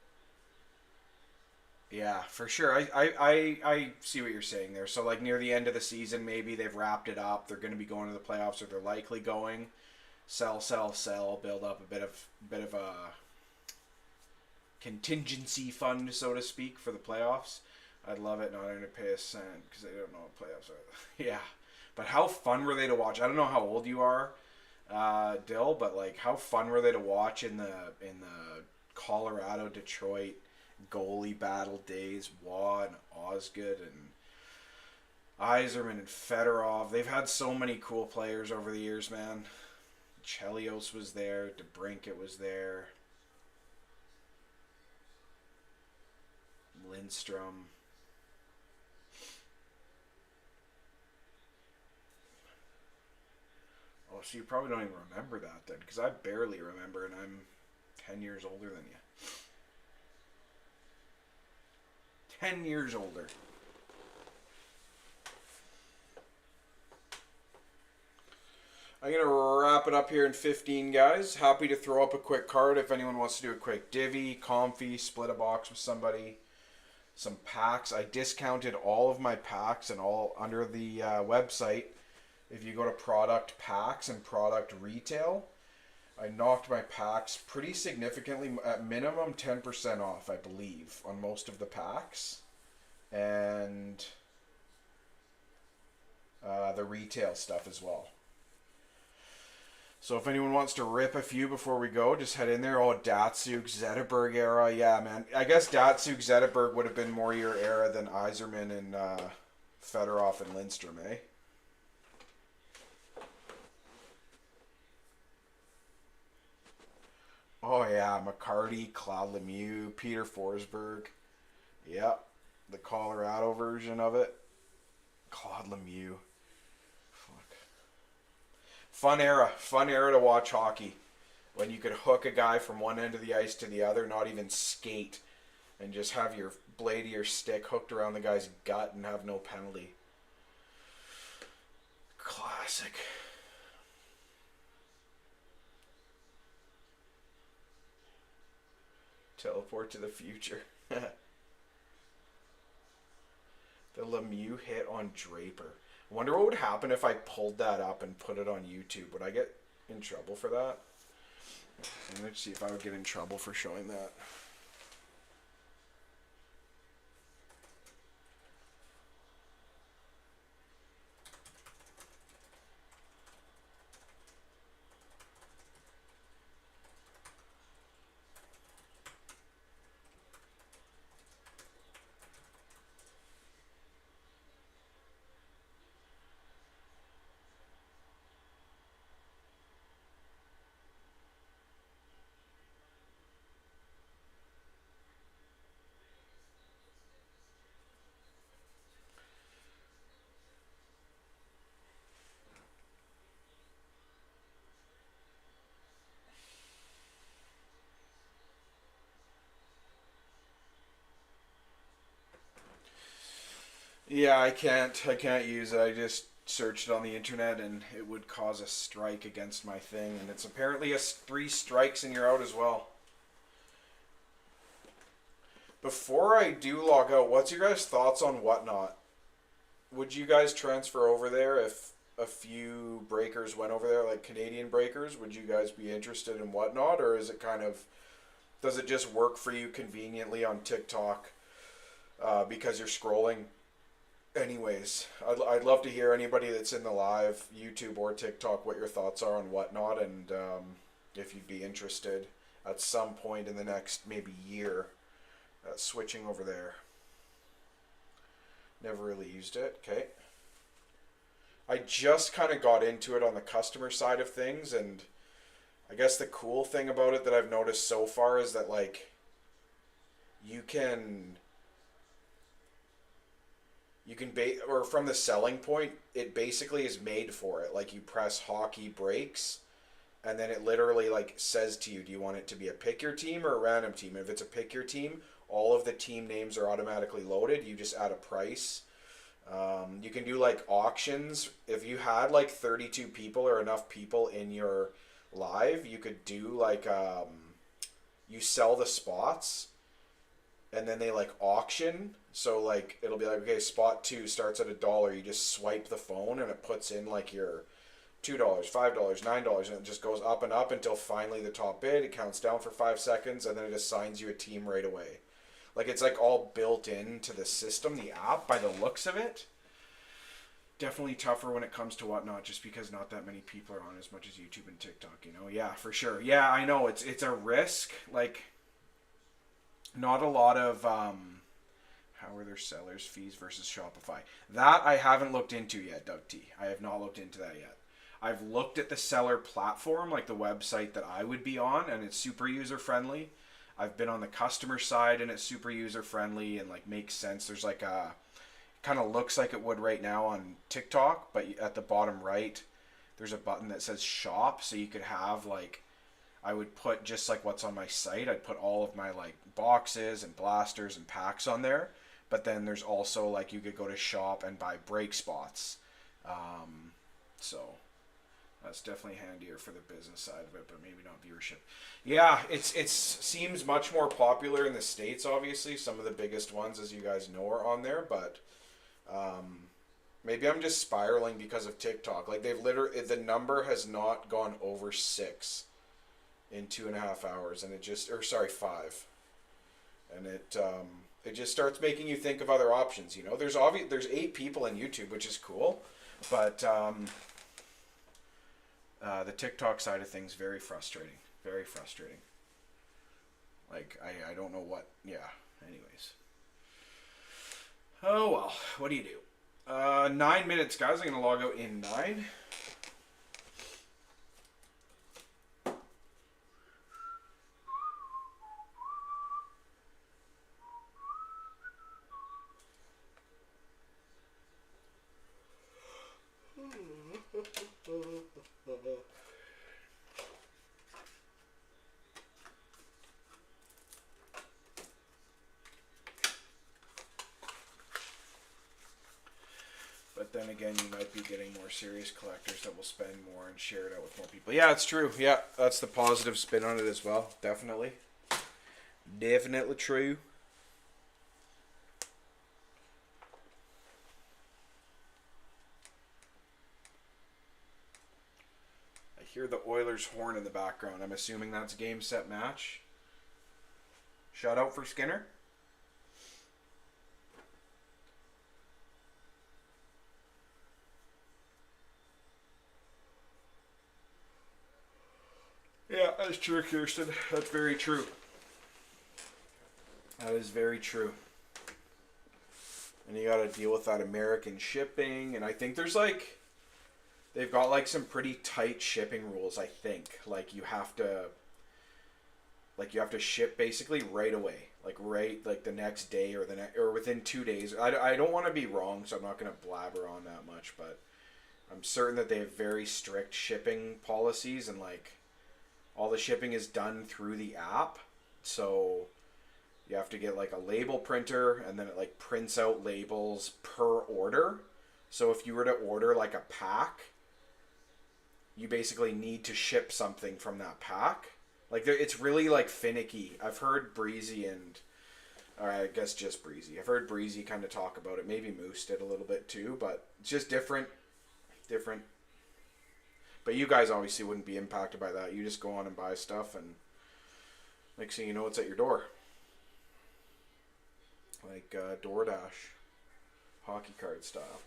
Yeah, for sure. I see what you're saying there. So like near the end of the season, maybe they've wrapped it up. They're going to be going to the playoffs, or they're likely going. Sell, sell, sell. Build up a bit of a contingency fund, so to speak, for the playoffs. I'd love it not having to pay a cent because they don't know what playoffs are. Yeah, but how fun were they to watch? I don't know how old you are, Dill, but like how fun were they to watch in the Colorado Detroit goalie battle days? Waugh and Osgood and Yzerman and Fedorov. They've had so many cool players over the years, man. Chelios was there. DeBrincat was there. Lindstrom. Oh, so you probably don't even remember that then, because I barely remember, and I'm 10 years older than you. 10 years older. I'm going to wrap it up here in 15, guys. Happy to throw up a quick card if anyone wants to do a quick divvy, comfy, split a box with somebody. Some packs. I discounted all of my packs and all under the website. If you go to product packs and product retail, I knocked my packs pretty significantly, at minimum 10% off, I believe, on most of the packs. And the retail stuff as well. So if anyone wants to rip a few before we go, just head in there. Oh, Datsuk, Zetterberg era. Yeah, man. I guess Datsuk, Zetterberg would have been more your era than Yzerman and Fedorov and Lindstrom, eh? Oh, yeah. McCarty, Claude Lemieux, Peter Forsberg. Yep. The Colorado version of it. Claude Lemieux. Fun era to watch hockey, when you could hook a guy from one end of the ice to the other, not even skate, and just have your blade of your stick hooked around the guy's gut and have no penalty. Classic. Teleport to the future. The Lemieux hit on Draper. Wonder what would happen if I pulled that up and put it on YouTube. Would I get in trouble for that? Let's see if I would get in trouble for showing that. Yeah, I can't use it. I just searched it on the internet and it would cause a strike against my thing, and it's apparently 3 strikes and you're out as well. Before I do log out, what's your guys' thoughts on Whatnot? Would you guys transfer over there if a few breakers went over there, like Canadian breakers? Would you guys be interested in Whatnot, or is it kind of, does it just work for you conveniently on TikTok because you're scrolling? Anyways, I'd love to hear anybody that's in the live, YouTube or TikTok, what your thoughts are on Whatnot, and if you'd be interested at some point in the next maybe year switching over there. Never really used it. Okay. I just kind of got into it on the customer side of things, and I guess the cool thing about it that I've noticed so far is that, like, you can or from the selling point, it basically is made for it. Like, you press hockey breaks, and then it literally, like, says to you, do you want it to be a pick your team or a random team? If it's a pick your team, all of the team names are automatically loaded. You just add a price. You can do, like, auctions. If you had, like, 32 people or enough people in your live, you could do, like, you sell the spots, and then they, like, auction. So, like, it'll be like, okay, spot 2 starts at $1. You just swipe the phone, and it puts in, like, your $2, $5, $9, and it just goes up and up until finally the top bid. It counts down for 5 seconds, and then it assigns you a team right away. Like, it's, like, all built into the system, the app, by the looks of it. Definitely tougher when it comes to Whatnot, just because not that many people are on as much as YouTube and TikTok, you know? Yeah, for sure. Yeah, I know. It's a risk. Like, not a lot of, how are their sellers' fees versus Shopify? That I haven't looked into yet, Doug T. I have not looked into that yet. I've looked at the seller platform, like the website that I would be on, and it's super user friendly. I've been on the customer side and it's super user friendly and like makes sense. There's like a kind of looks like it would right now on TikTok, but at the bottom right, there's a button that says shop, so you could have like I would put just like what's on my site. I'd put all of my like boxes and blasters and packs on there. But then there's also like you could go to shop and buy brake spots. So that's definitely handier for the business side of it, but maybe not viewership. Yeah, it's seems much more popular in the States. Obviously, some of the biggest ones, as you guys know, are on there. But maybe I'm just spiraling because of TikTok. Like they've literally the number has not gone over 6 in 2.5 hours, and it just or sorry 5, and it just starts making you think of other options. You know, there's 8 people in YouTube, which is cool, but the TikTok side of things very frustrating, very frustrating. Like I don't know what. Yeah. Anyways. Oh well. What do you do? 9 minutes, guys. I'm gonna log out in 9. But then again, you might be getting more serious collectors that will spend more and share it out with more people. Yeah, it's true. Yeah, that's the positive spin on it as well. Definitely. Definitely true. I hear the Oilers horn in the background. I'm assuming that's game, set, match. Shout out for Skinner. Yeah, that's true, Kirsten. That's very true. That is very true. And you got to deal with that American shipping, and I think there's like they've got like some pretty tight shipping rules. I think like you have to ship basically right away, like the next day or or within 2 days. I don't want to be wrong, so I'm not going to blabber on that much, but I'm certain that they have very strict shipping policies, and like all the shipping is done through the app. So you have to get like a label printer, and then it like prints out labels per order. So if you were to order like a pack, you basically need to ship something from that pack. Like it's really like finicky. I've heard Breezy or I guess just Breezy. I've heard Breezy kind of talk about it. Maybe Moose did a little bit too, but it's just different. But you guys obviously wouldn't be impacted by that. You just go on and buy stuff, and next thing you know, it's at your door. Like DoorDash, hockey card style.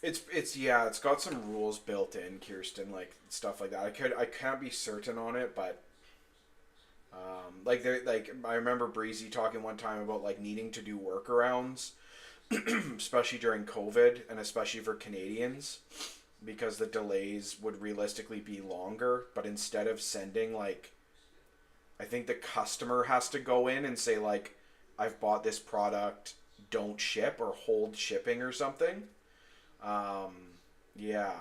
It's got some rules built in, Kirsten, like stuff like that. I can't be certain on it, but like I remember Breezy talking one time about like needing to do workarounds, especially during COVID and especially for Canadians, because the delays would realistically be longer. But instead of sending like, I think the customer has to go in and say like, I've bought this product, don't ship or hold shipping or something. Um, yeah.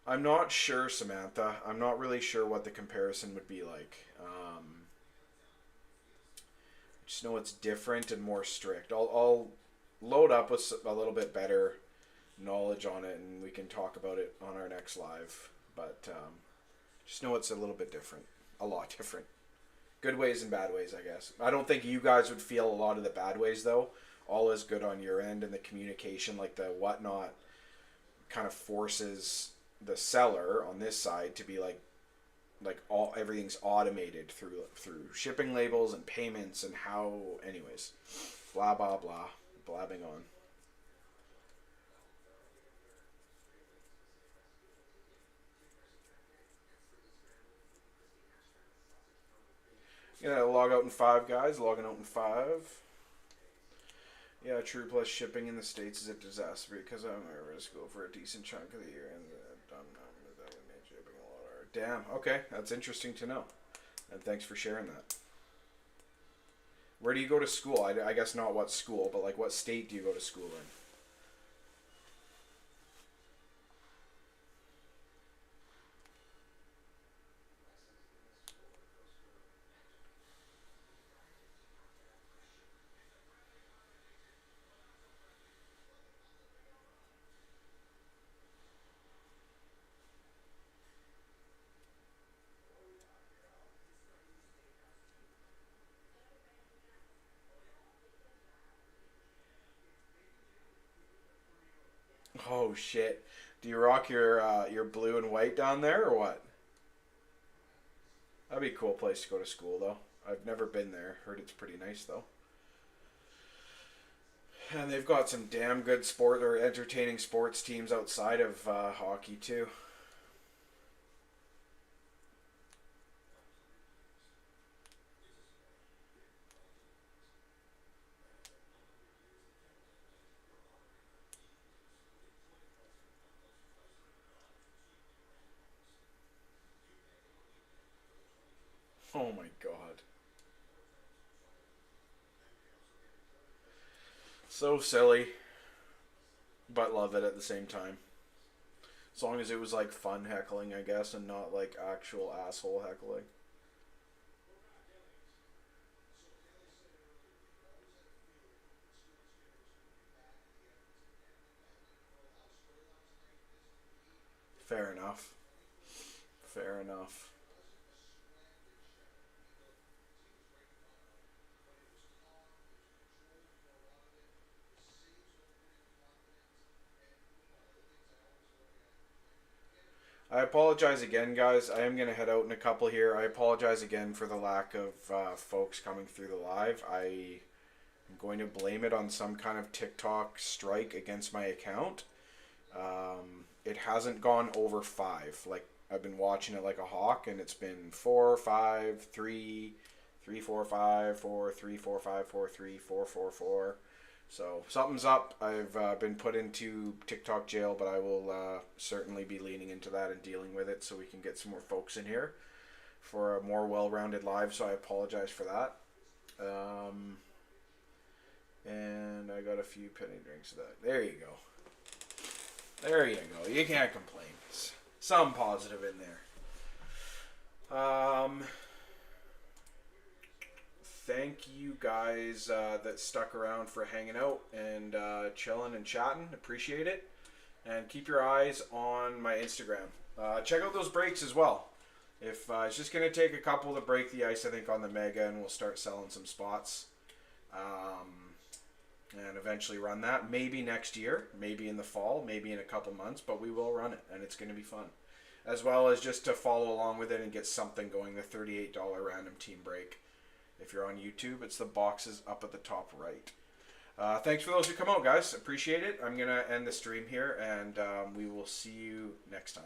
I'm not sure, Samantha. I'm not really sure what the comparison would be like. Just know it's different and more strict. I'll load up with a little bit better knowledge on it, and we can talk about it on our next live. But just know it's a little bit different. A lot different. Good ways and bad ways, I guess. I don't think you guys would feel a lot of the bad ways, though. All is good on your end, and the communication, like the whatnot, kind of forces the seller on this side to be like everything's automated through shipping labels and payments and how. Anyways, blah blah blah, blabbing on. Gonna log out in 5, guys. Logging out in 5. Yeah, true. Plus shipping in the States is a disaster because I'm over to school for a decent chunk of the year, and that would make shipping a lot harder. Damn. Okay, that's interesting to know, and thanks for sharing that. Where do you go to school? I guess not what school, but like what state do you go to school in? Oh shit! Do you rock your blue and white down there or what? That'd be a cool place to go to school though. I've never been there. Heard it's pretty nice though. And they've got some damn good sport or entertaining sports teams outside of hockey too. Oh my god. So silly, but love it at the same time. As long as it was like fun heckling, I guess, and not like actual asshole heckling. Fair enough. Fair enough. I apologize again, guys. I am going to head out in a couple here. I apologize again for the lack of folks coming through the live. I am going to blame it on some kind of TikTok strike against my account. It hasn't gone over 5. Like, I've been watching it like a hawk, and it's been 4, 5, 3, 3, 4, 5, 4, 3, 4, 5, 4, 3, 4, 4, 4. So something's up. I've been put into TikTok jail, but I will certainly be leaning into that and dealing with it so we can get some more folks in here for a more well-rounded live. So I apologize for that. And I got a few penny drinks of that. There you go. There you go. You can't complain. Some positive in there. Thank you guys that stuck around for hanging out and chilling and chatting. Appreciate it. And keep your eyes on my Instagram. Check out those breaks as well. If it's just going to take a couple to break the ice, I think, on the Mega, and we'll start selling some spots. And eventually run that. Maybe next year, maybe in the fall, maybe in a couple months, but we will run it, and it's going to be fun. As well as just to follow along with it and get something going, the $38 random team break. If you're on YouTube, it's the boxes up at the top right. Thanks for those who come out, guys. Appreciate it. I'm going to end the stream here, and we will see you next time.